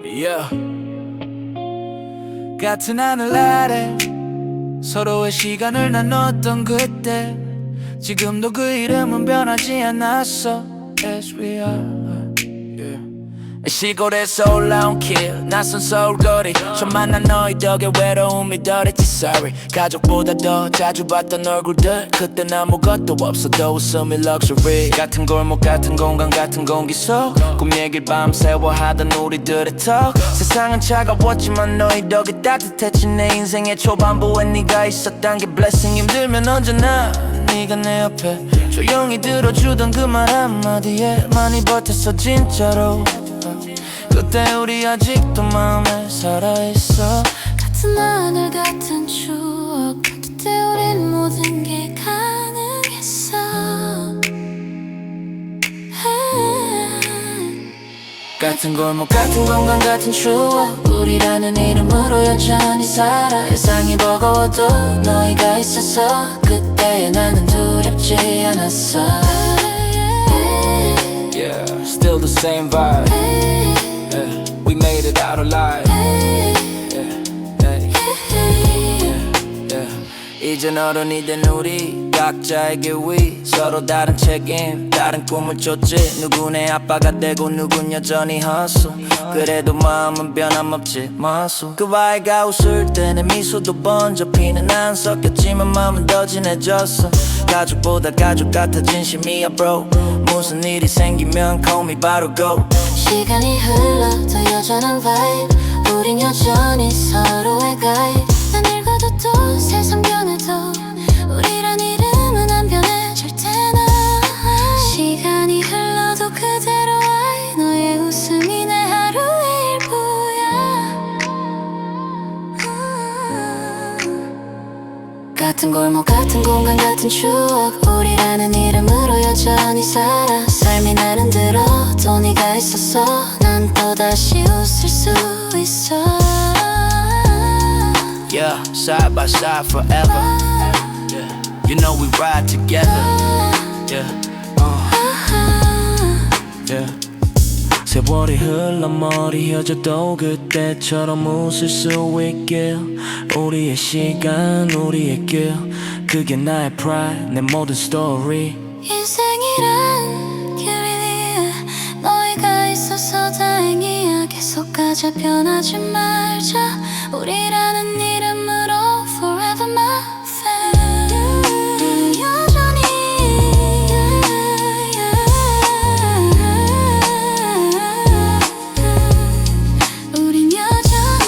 yeah. 같은 하늘 아래 서로의 시간을 나눴던 그때 지금도 그 이름은 변하지 않았어 As we are, yeah. 시골에서 올라온 길 낯선 서울거리 처음 만난 너희 덕에 외로움이 덜했지 sorry 가족보다 더 자주 봤던 얼굴들 그땐 아무것도 없어도 웃음이 luxury 같은 골목 같은 공간 같은 공기 속 꿈 얘길 밤새워 하던 우리들의 턱 세상은 차가웠지만 너희 덕에 따뜻했지 내 인생의 초반부에 네가 있었단 게 blessing 힘들면 언제나 네가 내 옆에 조용히 들어주던 그 말 한마디에 많이 버텼어 진짜로 그때 우리 아직도 마음에 살아있어 같은 하늘 같은 추억 그때 우린 모든 게 가능했어 같은 골목 같은 공간 같은 추억 우리라는 이름으로 여전히 살아 세상이 버거워도 너희가 있어서 그때의 나는 두렵지 않았어 Yeah, still the same vibe yeah, we made it out alive yeah, yeah, yeah. 이젠 어른이 된 우리 각자에게 위 서로 다른 책임 다른 꿈을 쫓지 누구 내 아빠가 되고 누군 여전히 헛수 그래도 마음은 변함없지 마수 그 아이가 웃을 때 내 미소도 번져 피는 안 섞였지만 마음은 더 진해졌어 가족보다 가족 같아 진심이야 bro 무슨 일이 생기면 call me 바로 go 시간이 흘러도 여전한 vibe 우린 여전히 서로의 guide 난 읽어도 또 세상 변해도 우리란 이름은 안 변해 절대나 시간이 흘러도 그대로 I 너의 웃음이 내 하루의 일부야 같은 골목 같은 공간 같은 추억 우리라는 이름으로 여전히 살아 삶이 나는 들어도 네가 있어서 난 또다시 웃을 수 있어 Yeah, side by side forever yeah. You know we ride together Yeah, yeah. 세월이 흘러 머리 휘어져도 그때처럼 웃을 수 있길 우리의 시간 우리의 길 그게 나의 pride 내 모든 story 인생이란 길 위에 너희가 있어서 다행이야 계속 가자 변하지 말자 우리라는 이름으로 forever my fan 여전히 우린 여전히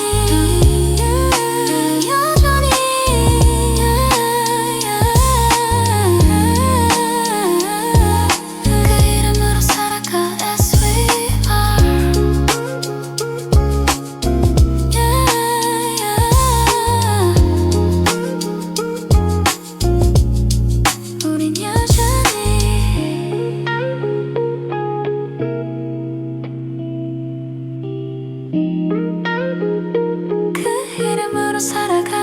그 이름으로 살아가 as we are 우린 여전히 그 이름으로 살아가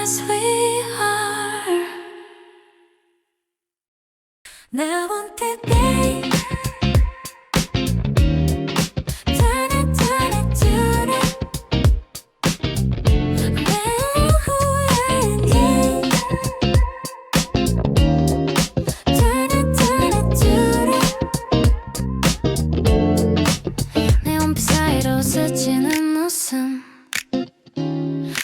as we are Now on today Turn it, turn it, turn it Turn it, turn it, turn it 내 원피 사이로 스치는 웃음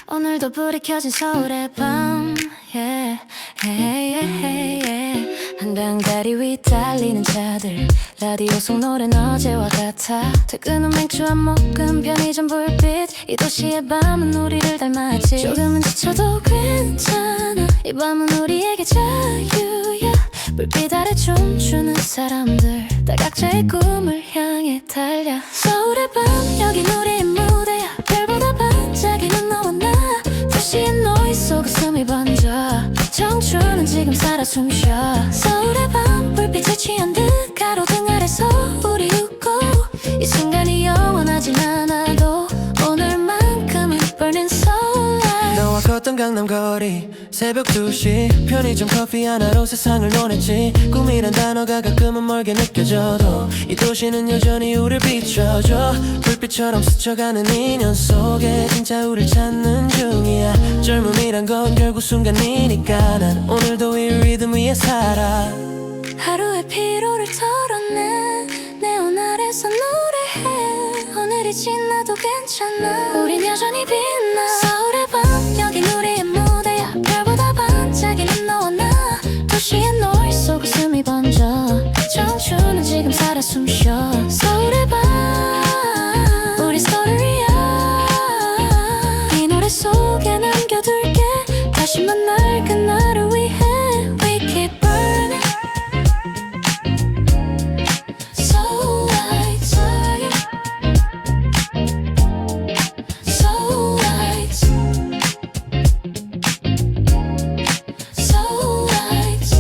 오늘도 불이 켜진 서울의 밤 yeah, yeah, yeah, yeah. 한강 다리 위 달리는 차들 라디오 속 노래는 어제와 같아 퇴근 후 맥주 한 모금 편의점 불빛 이 도시의 밤은 우리를 닮았지 조금은 지쳐도 괜찮아 이 밤은 우리에게 자유야 불빛 아래 춤추는 사람들 다 각자의 꿈을 향해 달려 서울의 밤 여긴 우리의 무대야 별보다 반짝이는 너와 나 도시의 노이즈 속 웃음이 번져 청춘은 지금 살아 숨쉬어 서울의 밤 불빛에 취한 듯 가로등 아래서 우리 웃고 이 순간이 영원하진 않아도 오늘만큼은 burning so light 너와 걷던 강남 거리 새벽 2시 편의점 커피 하나로 세상을 논했지 꿈이란 단어가 가끔은 멀게 느껴져도 이 도시는 여전히 우릴 비춰줘 불빛처럼 스쳐가는 인연 속에 진짜 우릴 찾는 중이야 젊음이란 건 결국 순간이니까 난 오늘도 이 리듬 위에 살아 하루의 피로를 털어내 네온 아래서 노래해 괜찮아 우린 여전히 빛나 서울의 밤 여긴 우리의 무대야 별보다 반짝이는 너와 나 도시의 노을 속 웃음이 번져 청춘은 지금 살아 숨쉬어 서울의 밤 우리 스토리야 이 노래 속에 남겨둘게 다시 만날 그날을 위해 We keep burning So lights So lights So lights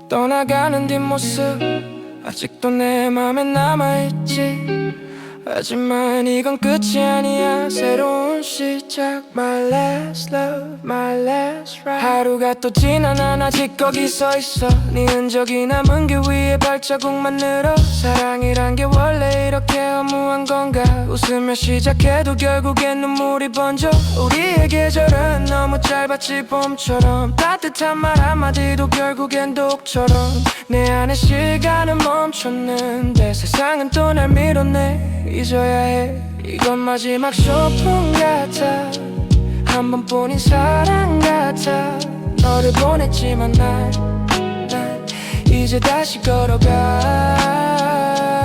떠나가는 뒷모습 아직도 내 맘에 남아있지 하지만 이건 끝이 아니야 새로운 시작 My last love, my last ride 하루가 또 지나 난 아직 거기 서있어 네 흔적이 남은 길 위에 발자국만 늘어 사랑이란 게 원래 이렇게 허무한 건가 웃으며 시작해도 결국엔 눈물이 번져 우리의 계절은 너무 짧았지 봄처럼 따뜻한 말 한마디도 결국엔 독처럼 내 안에 시간은 멈췄는데 세상은 또 날 밀어내 잊어야 해 이건 마지막 소풍 같아 한 번뿐인 사랑 같아 너를 보냈지만 난 이제 다시 걸어가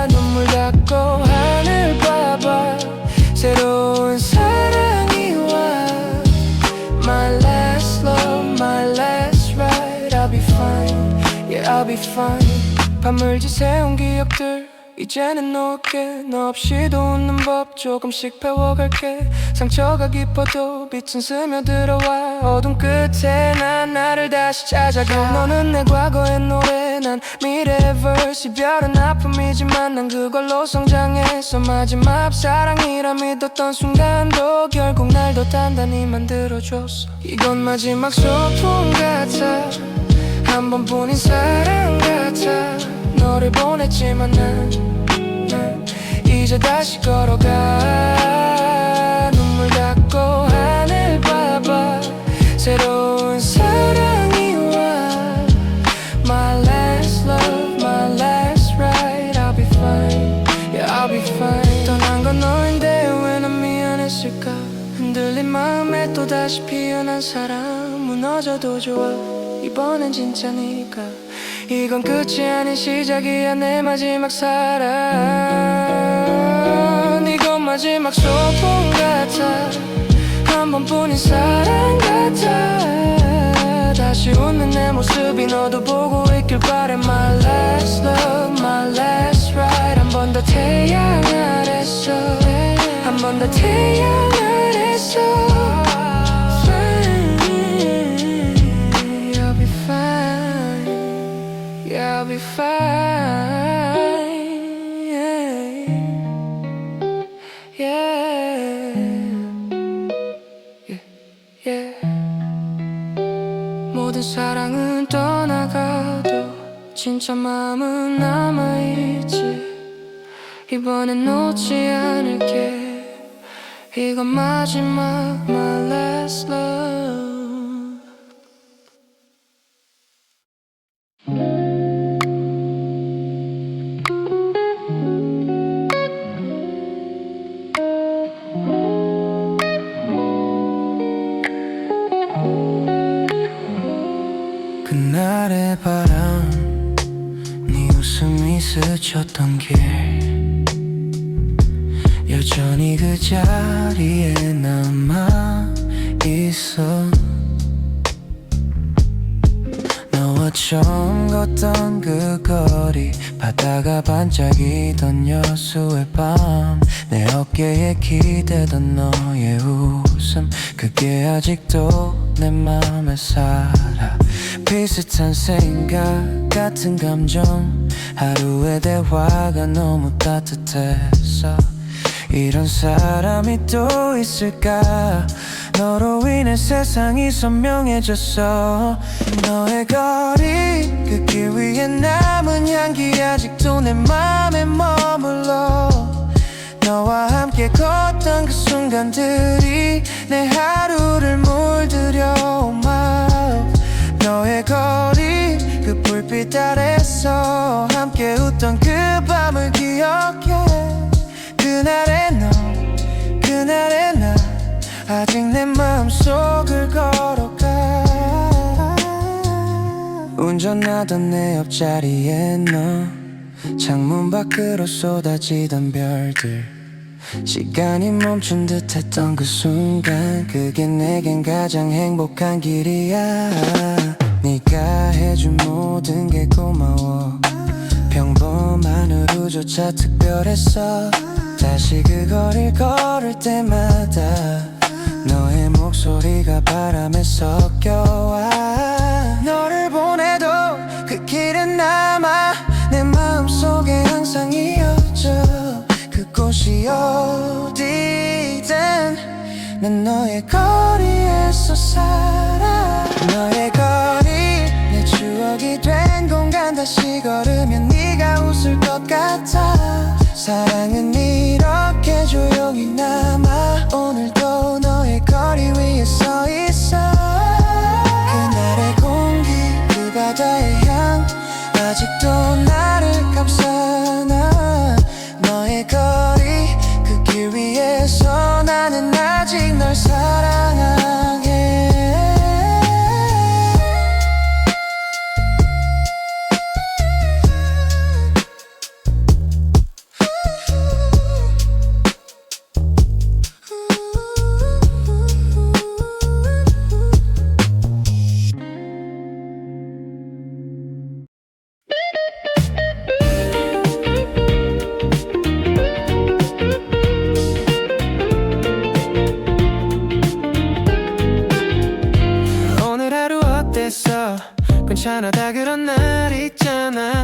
눈물 닦고 하늘 봐봐 새로운 사랑이 와 My last love, my last ride I'll be fine, yeah I'll be fine 밤을 지새운 기억들 이제는 놓을게 너 없이도 웃는 법 조금씩 배워갈게 상처가 깊어도 빛은 스며들어와 어둠 끝에 난 나를 다시 찾아가 너는 내 과거의 노래 난 미래의 verse 이별은 아픔이지만 난 그걸로 성장해서 마지막 사랑이라 믿었던 순간도 결국 날 더 단단히 만들어줬어 이건 마지막 소풍 같아 한 번뿐인 사랑 같아 너를 보냈지만 난 이제 다시 걸어가 눈물 닦고 하늘 봐봐 새로운 사랑이 와 My last love, my last ride I'll be fine, yeah I'll be fine 떠난 건 너인데 왜 난 미안했을까 흔들린 마음에 또다시 피어난 사랑 무너져도 좋아 이번엔 진짜니까 이건 끝이 아닌 시작이야 내 마지막 사랑 이건 마지막 소풍 같아 한 번뿐인 사랑 같아 다시 웃는 내 모습이 너도 보고 있길 바래 My last love, my last ride 한 번 더 태양 아래서 한 번 더 태양 아래서 I'll be fine, yeah, yeah, yeah. 모든 사랑은 떠나가도 진짜 마음은 남아있지 이번엔 놓지 않을게 이건 마지막 my last love 그날의 바람 네 웃음이 스쳤던 길 여전히 그 자리에 남아있어 너와 처음 걷던 그 거리 바다가 반짝이던 여수의 밤 내 어깨에 기대던 너의 웃음 그게 아직도 내 맘에 살아 비슷한 생각 같은 감정 하루의 대화가 너무 따뜻했어 이런 사람이 또 있을까 너로 인해 세상이 선명해졌어. 너의 거리 그 길 위에 남은 향기 아직도 내 맘에 머물러. 너와 함께 걷던 그 순간들이 내 하루를 물들여. oh my love. 너의 거리 그 불빛 아래서 함께 웃던 그 밤을 기억해. 그날의 너 그날의 나 아직 내 마음속을 걸어가. 운전하던 내 옆자리에 너 창문 밖으로 쏟아지던 별들 시간이 멈춘 듯 했던 그 순간 그게 내겐 가장 행복한 길이야. 네가 해준 모든 게 고마워. 평범한 하루조차 특별했어. 다시 그 거리를 걸을 때마다 너의 목소리가 바람에 섞여와. 너를 보내도 그 길은 남아 내 마음속에 항상 이어져. 그곳이 어디든 난 너의 거리에서 살아. 너의 거리 내 추억이 된 공간 다시 걸으면 네가 웃을 것 같아. 사랑은 이렇게 조용히 남아. 오늘도 너의 거리 위에 서 있어. 그날의 공기 그 바다의 향 아직도 나를 감싸나. 너의 거리 그 길 위에서 나는 아직 널 사랑하게. 괜찮아 다 그런 날 있잖아.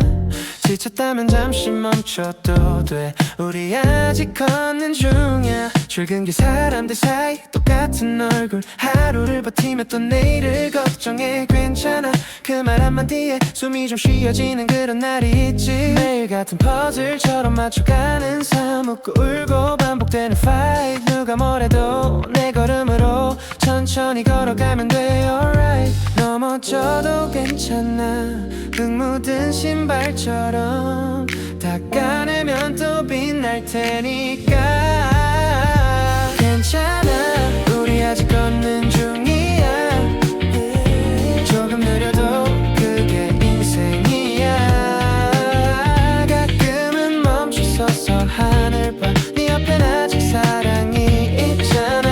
지쳤다면 잠시 멈춰도 돼. 우리 아직 걷는 중이야. 출근길 사람들 사이 똑같은 얼굴. 하루를 버티며 또 내일을 걱정해. 괜찮아 그 말 한마디에 숨이 좀 쉬어지는 그런 날이 있지. 매일 같은 퍼즐처럼 맞춰가는 삶. 웃고 울고 반복되는 fight. 누가 뭐래도 내 걸음으로 천천히 걸어가면 돼. alright. 넘어져도 괜찮아. 흙 묻은 신발처럼 닦아내면 또 빛날 테니까. 괜찮아 우리 아직 걷는 중이야. 조금 느려도 그게 인생이야. 가끔은 멈춰서서 하늘 봐. 네 옆엔 아직 사랑이 있잖아.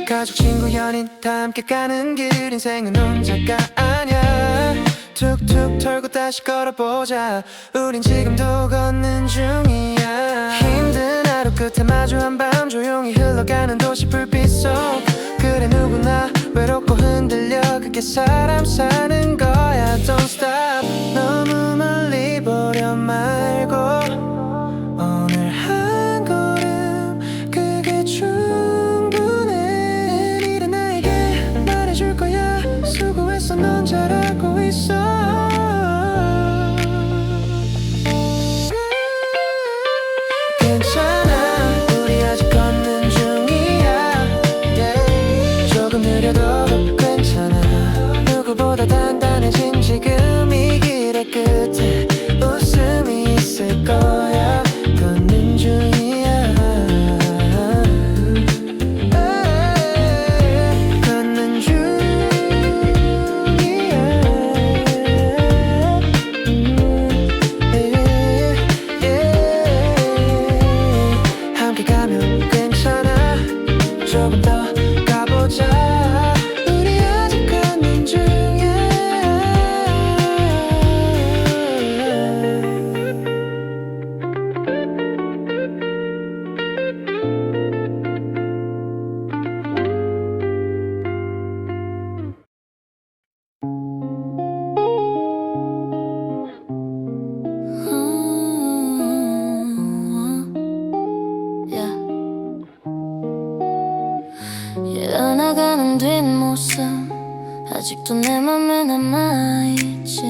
가족 친구 연인 다 함께 가는 길. 인생은 혼자가 아니야. 툭툭 털고 다시 걸어보자. 우린 지금도 걷는 중이야. 힘든 하루 끝에 마주한 밤 조용히 흘러가는 도시 불빛 속. 그래 누구나 외롭고 흔들려. 그게 사람 사는 거야. Don't stop. 너무 멀리 보려 말고 오늘 한 걸음 그게 충분해. 이래 나에게 말해줄 거야. 수고했어 넌 잘하고 있어. 괜찮아 우리 아직 걷는 중이야. 조금 느려도 괜찮아. 누구보다 단단해진 지금 이 길의 끝에 웃음이 있을 거야. 걷는 중이야. 걷는 중이야. 모습 아직도 내 맘에 남아있지.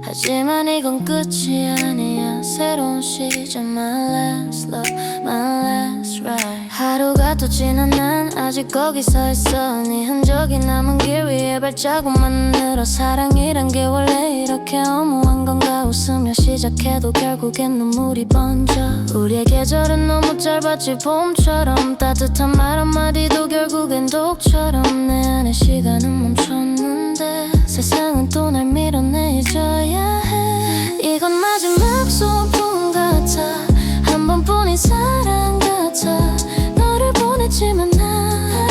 하지만 이건 끝이 아니야. 새로운 시작. My last love, my last ride. 하루가 또 지난 난 아직 거기 서 있어. 네 흔적이 남은 길 위에 발자국만 늘어. 사랑이란 게 원래 이렇게 허무한 건가. 웃으며 시작해도 결국엔 눈물이 번져. 우리의 계절은 너무 짧았지. 봄처럼 따뜻한 말 한마디도 결국엔 독처럼. 내 안에 시간은 멈췄는데 세상은 또 날 밀어내줘야 해. 이건 마지막 소풍 같아. 한 번뿐인 사랑 같아. 너를 보냈지만 나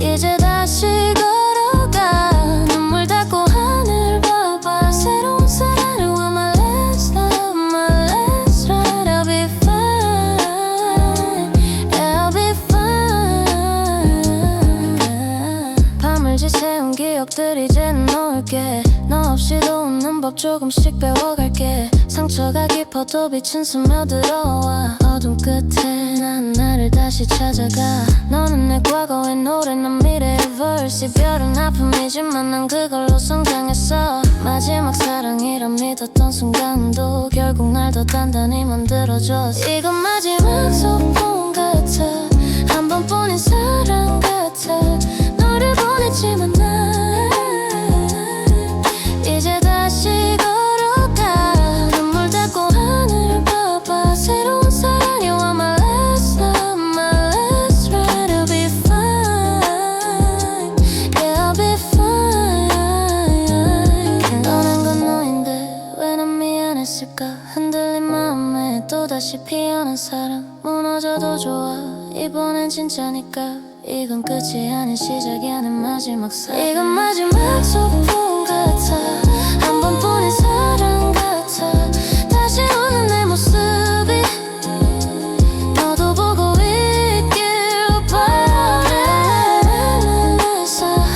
이제 다시 걸어가. 눈물 닦고 하늘 봐봐. 새로운 사랑을 want my last love, my last ride. I'll be fine, I'll be fine. 밤을 지새운 기억들 이제는 놓을게. 너 없이도 웃는 법 조금씩 배워갈게. 상처가 깊어도 빛은 스며들어와. 어둠 끝에 난 나를 다시 찾아가. 너는 내 과거의 노래 난 미래의 verse. 이별은 아픔이지만 난 그걸로 성장했어. 마지막 사랑이라 믿었던 순간도 결국 날 더 단단히 만들어줬어. 이건 마지막 소풍 같아. 한 번뿐인 사랑 같아. 너를 보냈지만 나 이제 다시 걸어가. 눈물 닦고 하늘을 봐봐. 새로운 사랑이 want my last love, my last ride. I'll be fine, yeah I'll be fine. 떠난 건 너인데 왜 난 미안했을까. 흔들린 마음에 또다시 피어난 사랑. 무너져도 좋아 이번엔 진짜니까. 이건 끝이 아닌 시작이 아닌 마지막 사랑. 이건 마지막 소풍 같아. 한 번뿐인 사랑 같아. 다시 오는 내 모습이 너도 보고 있길 바래.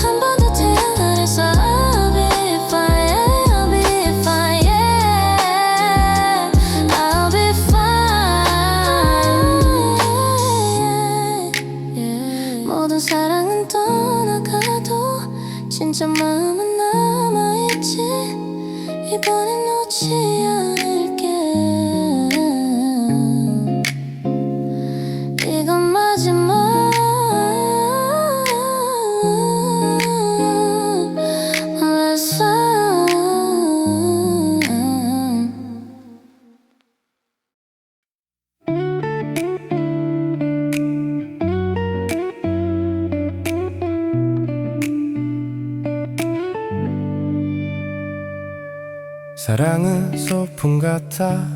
한 번 더 태어난 날에서 I'll be fine, I'll be fine, yeah I'll be fine, yeah. 모든 사랑은 떠나가도 진짜 마음은 남아있지. 이번엔 놓지 않을게. 이건 마지막 last time. 사랑은 소풍 같아.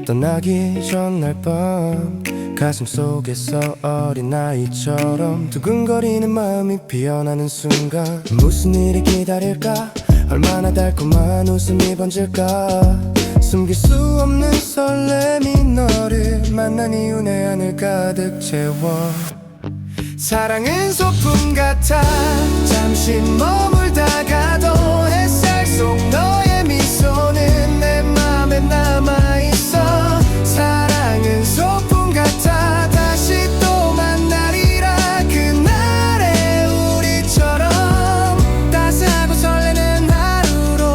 떠나기 전날 밤 가슴 속에서 어린아이처럼 두근거리는 마음이 피어나는 순간. 무슨 일이 기다릴까. 얼마나 달콤한 웃음이 번질까. 숨길 수 없는 설렘이 너를 만난 이후 내 안을 가득 채워. 사랑은 소풍 같아. 잠시 머물다가도 햇살 속 너의 미소는 내 맘에 남아있어. 사랑은 소풍 같아. 다시 또 만나리라. 그날의 우리처럼 따스하고 설레는 하루로.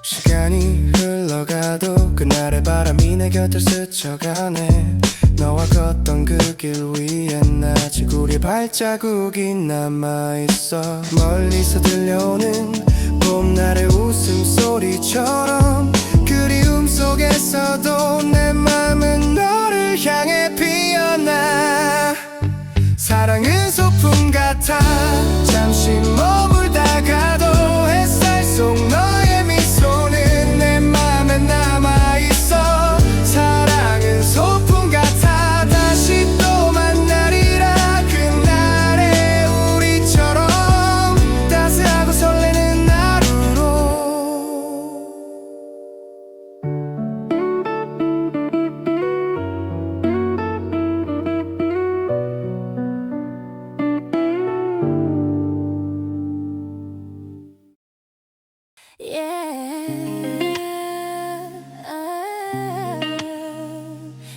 시간이 흘러가도 그날의 바람이 내 곁을 스쳐가네. 너와 걷던 그 길 위엔 아직 우리 발자국이 남아있어. 멀리서 들려오는 봄날의 웃음소리처럼 그리움 속에서도 내 맘은 너를 향해 피어나. 사랑은 소풍 같아. 잠시 머물다가도 햇살 속 너의 미소는 내 맘에 남아있어. 사랑은 소풍 같아. 다시 또 만나리라. 그날의 우리처럼 따스하고 설레는 하루로.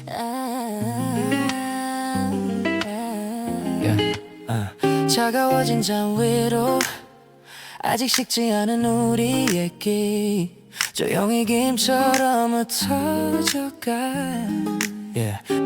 Yeah. 차가워진 잠 위로 아직 식지 않은 우리 얘기 조용히 김처럼 흩어져가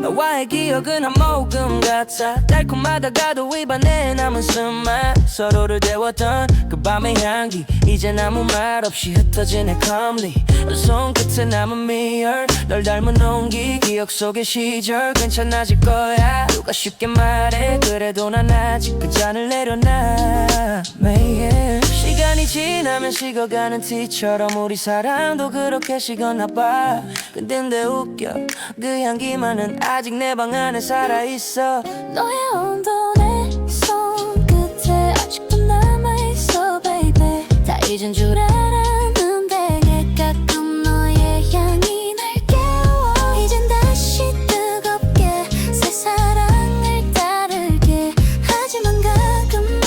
너와의 기억은 한 모금 같아 달콤하다가도 입안에 남은 쓴맛 서로를 데웠던 그 밤의 향기 이젠 아무 말 없이 흩어지네 calmly 손끝에 남은 미열 널 닮은 온기 기억 속의 시절 괜찮아질 거야 누가 쉽게 말해 그래도 난 아직 그 잔을 내려놔 매일 시간이 지나면 식어가는 티처럼 우리 사랑도 그렇게 식었나 봐 근데 웃겨 그 향기만은 아직 내 방 안에 살아있어 너의 온도 내 손끝에 아직도 남아있어 baby 다 잊은 줄 알았는데 가끔 너의 향이 날 깨워 이젠 다시 뜨겁게 새 사랑을 따르게 하지만 가끔은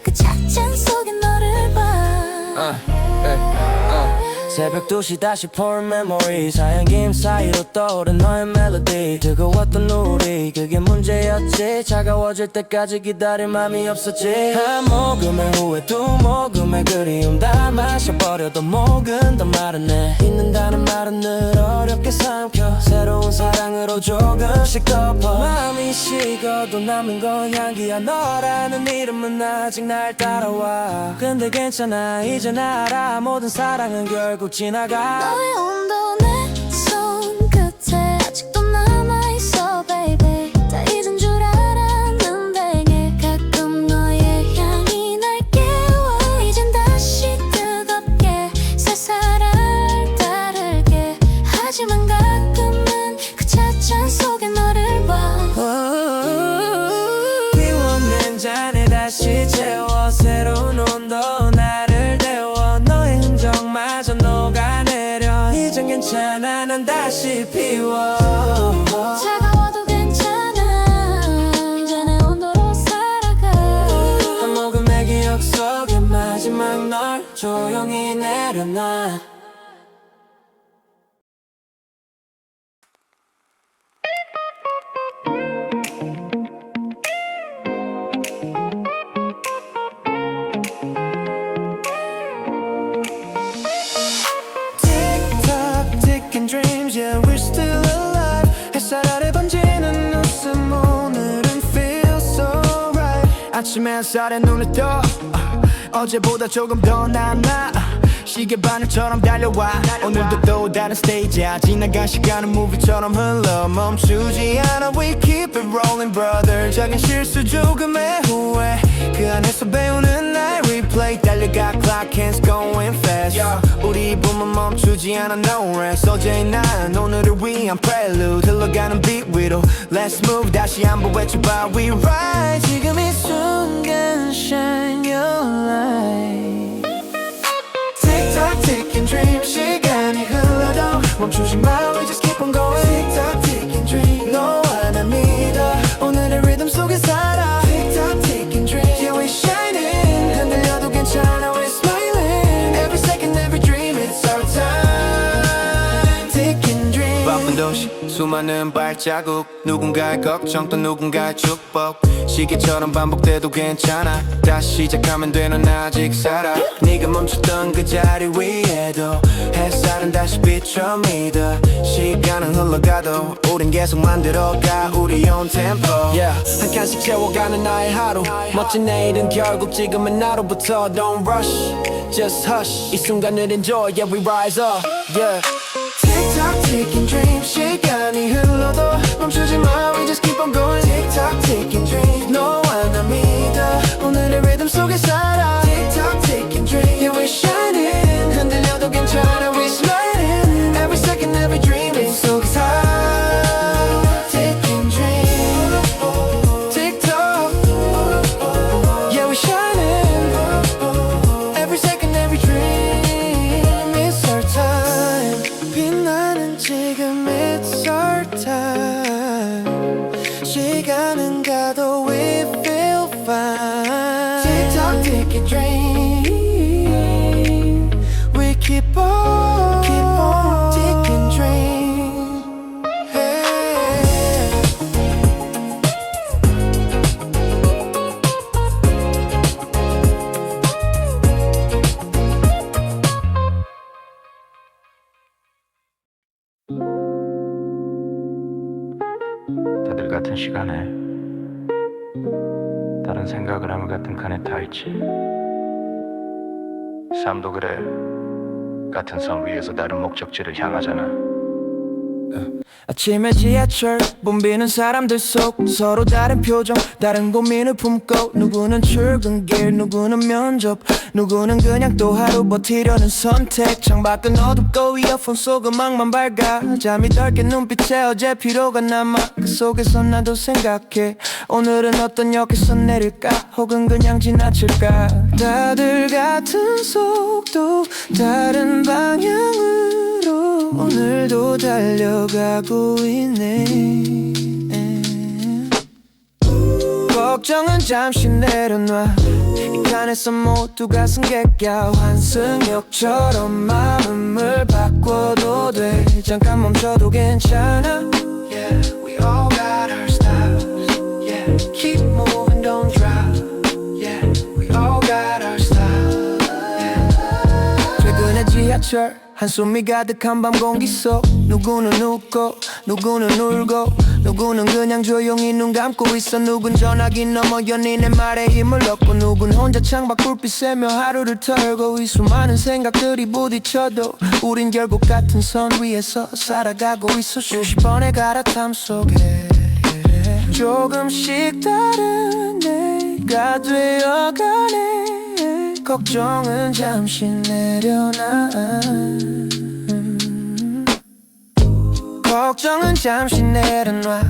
그 찻잔 속에 너를 봐 새벽 2시 다시 pour memories 하얀 김 사이로 떠오른 너의 멜로디 뜨거웠던 우리 그게 문제였지 차가워질 때까지 기다릴 맘이 없었지 한 모금의 후회 두 모금의 그리움 다 마셔버려도 목은 더 마르네 잊는다는 말은 늘 어렵게 삼켜 새로운 사랑으로 조금씩 덮어 마음이 식어도 남는 건 향기야 너라는 이름은 아직 날 따라와 근데 괜찮아 이젠 알아 모든 사랑은 결국 지나가 너의 온도 내 손끝에 아직도 남아있어 baby 다 잊은 줄 알았는데 가끔 너의 향이 날 깨워 이젠 다시 뜨겁게 새 사랑을 따르게 하지만 가끔은 그 찻잔 속에 너를 봐 비워낸 잔에 다시 채워 새로운 온도 나를 데워 너의 흔적마저 녹아내려 이젠 괜찮아 난 다시 피워 차가워도 괜찮아 이제 내 온도로 살아가 한 모금의 기억 속에 마지막 널 조용히 내려놔 Dreams, yeah, we're still alive. 햇살 아래 번지는 웃음 오늘은 feels so right. 아침 햇살에 눈을 떠 어제보다 조금 더 남아 시계 바늘처럼 달려와 오늘도 또 다른 스테이지야 지나간 시간은 무비처럼 흘러 멈추지 않아 We keep it rolling brother 작은 실수 조금의 후회 그 안에서 배우는 날 replay 달려가 clock hands going fast 우리 붐은 멈추지 않아 no rest 어제의 난 오늘을 위한 prelude 흘러가는 beat 위로 Let's move 다시 한번 외쳐봐 We rise 지금 이 순간 shine your light Tick-tock ticking dream 시간이 흘러도 멈추지 마 We just keep on going Tick-tock ticking dream 너와 나 믿어 오늘의 리듬 속에 살아 Tick-tock ticking dream Yeah we shining 흔들려도 괜찮아 We smiling Every second every dream It's our time Ticking dream 바쁜 도시 수많은 발자국 누군가의 걱정 또 누군가의 축복 시계처럼 반복돼도 괜찮아 다시 시작하면 돼 넌 아직 살아 네가 멈췄던 그 자리 위에도 햇살은 다시 비춰 믿어 시간은 흘러가도 우린 계속 만들어가 우리 own tempo 한 칸씩 채워가는 나의 하루 멋진 내일은 결국 지금은 나로부터 Don't rush just hush 이 순간을 enjoy yeah we rise up yeah Tick-tock ticking dream 시간이 흘러도 멈추지 마 We just keep on going Tick-tock ticking dream 너와 나 믿어 오늘의 리듬 속에 살아 Tick-tock ticking dream Yeah we shining 흔들려도 괜찮아 We smiling Every second every dream 이 속에 살아 Ticking dream Tick-tock Yeah we shining Every second every dream It's our time 빛나는 지금 It's our time 시간은 가도 we feel fine Tick-tock ticking dream We keep on ticking dream hey. 같은 시간에 다른 생각을 하면 같은 칸에 타 있지. 삶도 그래. 같은 선 위에서 다른 목적지를 향하잖아. 아침에 지하철 붐비는 사람들 속 서로 다른 표정 다른 고민을 품고 누구는 출근길 누구는 면접 누구는 그냥 또 하루 버티려는 선택 창밖은 어둡고 이어폰 속 음악만 밝아 잠이 덜 깬 눈빛에 어제 피로가 남아 그 속에서 나도 생각해 오늘은 어떤 역에서 내릴까 혹은 그냥 지나칠까 다들 같은 속도 다른 방향으로 오늘도 달려가고 있네 걱정은 잠시 내려놔 이 칸에서 모두가 승객이야 환승역처럼 마음을 바꿔도 돼 잠깐 멈춰도 괜찮아 Yeah, we all got our styles Yeah, keep moving, don't drop Yeah, we all got our style yeah. 최근에 지하철 한숨이 가득한 밤 공기 속 누구는 웃고 누구는 울고 누구는 그냥 조용히 눈 감고 있어 누군 전화기 넘어 연인의 말에 힘을 얻고 누군 혼자 창밖 불빛 쐬며 하루를 털고 이 수많은 생각들이 부딪혀도 우린 결국 같은 선 위에서 살아가고 있어 수십 번의 갈아탐 속에 조금씩 다른 내가 되어가네 걱정은 잠시 내려놔 걱정은 잠시 내려놔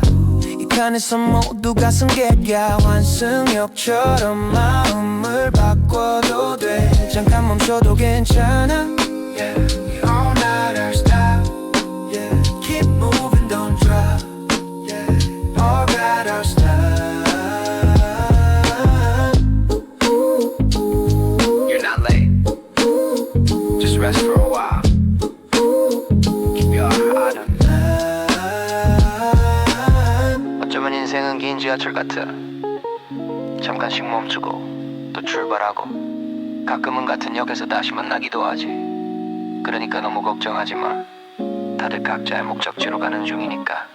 이 칸에서 모두가 승객이야 환승역처럼 마음을 바꿔도 돼 잠깐 멈춰도 괜찮아 Yeah, we all got our style Yeah, keep moving, don't drop Yeah, all got our style You're not late. Just rest for a while. Keep your heart on. 어쩌면 인생은 긴 지하철 같아. 잠깐씩 멈추고 또 출발하고 가끔은 같은 역에서 다시 만나기도 하지. 그러니까 너무 걱정하지 마. 다들 각자의 목적지로 가는 중이니까.